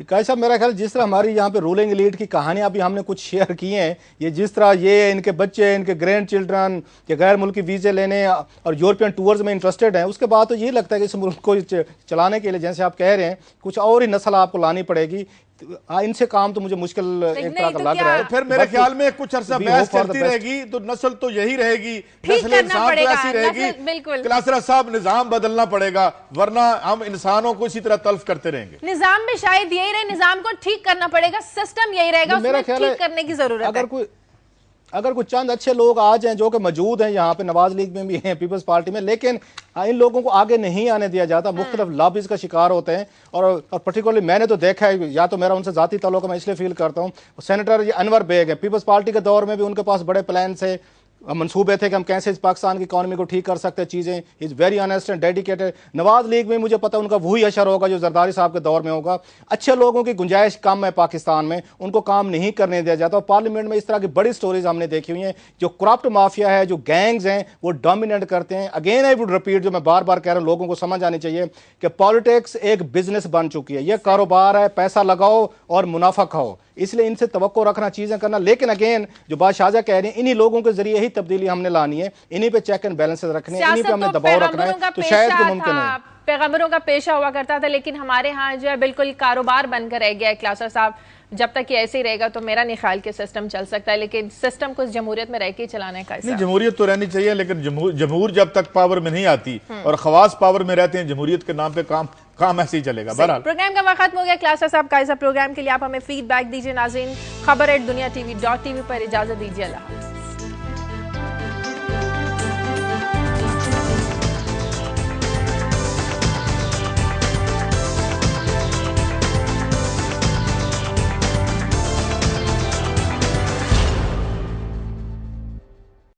कैसा मेरा ख्याल, जिस तरह हमारी यहाँ पे रूलिंग एलीट की कहानियां अभी हमने कुछ शेयर की हैं, ये जिस तरह ये इनके बच्चे, इनके ग्रैंड चिल्ड्रन के गैर मुल्की वीज़े लेने और यूरोपियन टूर्स में इंटरेस्टेड हैं, उसके बाद तो ये लगता है कि इस मुल्क को चलाने के लिए, जैसे आप कह रहे हैं, कुछ और ही नस्ल आपको लानी पड़ेगी। इनसे काम तो मुझे मुश्किल एक तरह का लग रहा है। फिर मेरे ख्याल में कुछ अर्सा बहस चलती रहेगी तो नस्ल तो यही रहेगी, नस्ल इंसान ऐसी रहेगी। क्लासरा साहब, निजाम बदलना पड़ेगा, वरना हम इंसानों को इसी तरह तल्फ करते रहेंगे। निजाम में शायद यही रहे, निजाम को ठीक करना पड़ेगा, सिस्टम यही रहेगा, उसमें ठीक करने की जरूरत है। अगर कुछ चंद अच्छे लोग आ जाएं जो कि मौजूद हैं यहाँ पे, नवाज लीग में भी हैं, पीपल्स पार्टी में, लेकिन इन लोगों को आगे नहीं आने दिया जाता, मुख्तलिफ लॉबीज का शिकार होते हैं। और पर्टिकुलरली मैंने तो देखा है, या तो मेरा उनसे जाती ताल्लुक मैं इसलिए फील करता हूँ, सेनेटर ये अनवर बेग है, पीपल्स पार्टी के दौर में भी उनके पास बड़े प्लान थे, मंसूबे थे कि हम कैसे इस पाकिस्तान की इकॉनमी को ठीक कर सकते हैं, चीज़ें, is very honest and dedicated. Nawaz league में मुझे पता उनका वही असर होगा जो जरदारी साहब के दौर में होगा। अच्छे लोगों की गुंजाइश कम है पाकिस्तान में, उनको काम नहीं करने दिया जाता। और पार्लियामेंट में इस तरह की बड़ी स्टोरीज हमने देखी हुई हैं, जो करप्ट माफिया है, जो गैंग्स हैं, वो डोमिनेट करते हैं। अगेन आई वुड रिपीट, जो मैं बार बार कह रहा हूँ, लोगों को समझ आनी चाहिए कि पॉलिटिक्स एक बिजनेस बन चुकी है, यह कारोबार है, पैसा लगाओ और मुनाफा खाओ, इसलिए इनसे तवक्को रखना, चीजें करना। लेकिन अगेन जो बात शाहजा कह रही है, इन्हीं लोगों के जरिए ही तब्दीली हमने लानी है, इन्हीं पे चेक एंड बैलेंसेस रखने, इन्हीं पे हमें दबाव रखना है, तो शायद कि मुमकिन है। पैगंबरों का पेशा हुआ करता था, लेकिन हमारे यहाँ जो है बिल्कुल कारोबार बनकर रह गया है। क्लासर साहब, जब तक ये ऐसे ही रहेगा तो मेरा नहीं ख्याल कि सिस्टम चल सकता है, लेकिन सिस्टम को जमहूरियत में रह के चलाने का नहीं, जमहूरियत तो रहनी चाहिए, लेकिन जमहूर जब तक पावर में नहीं आती और खवास पावर में रहते हैं, जमहूरियत के नाम पे काम ऐसे ही चलेगा। बहरहाल प्रोग्राम का वक्त खत्म हो गया। क्लासर साहब का ऐसा प्रोग्राम के लिए आप हमें फीडबैक दीजिए। नाज़रीन, खबर@दुनिया TV.tv पर इजाजत दीजिए। अल्लाह।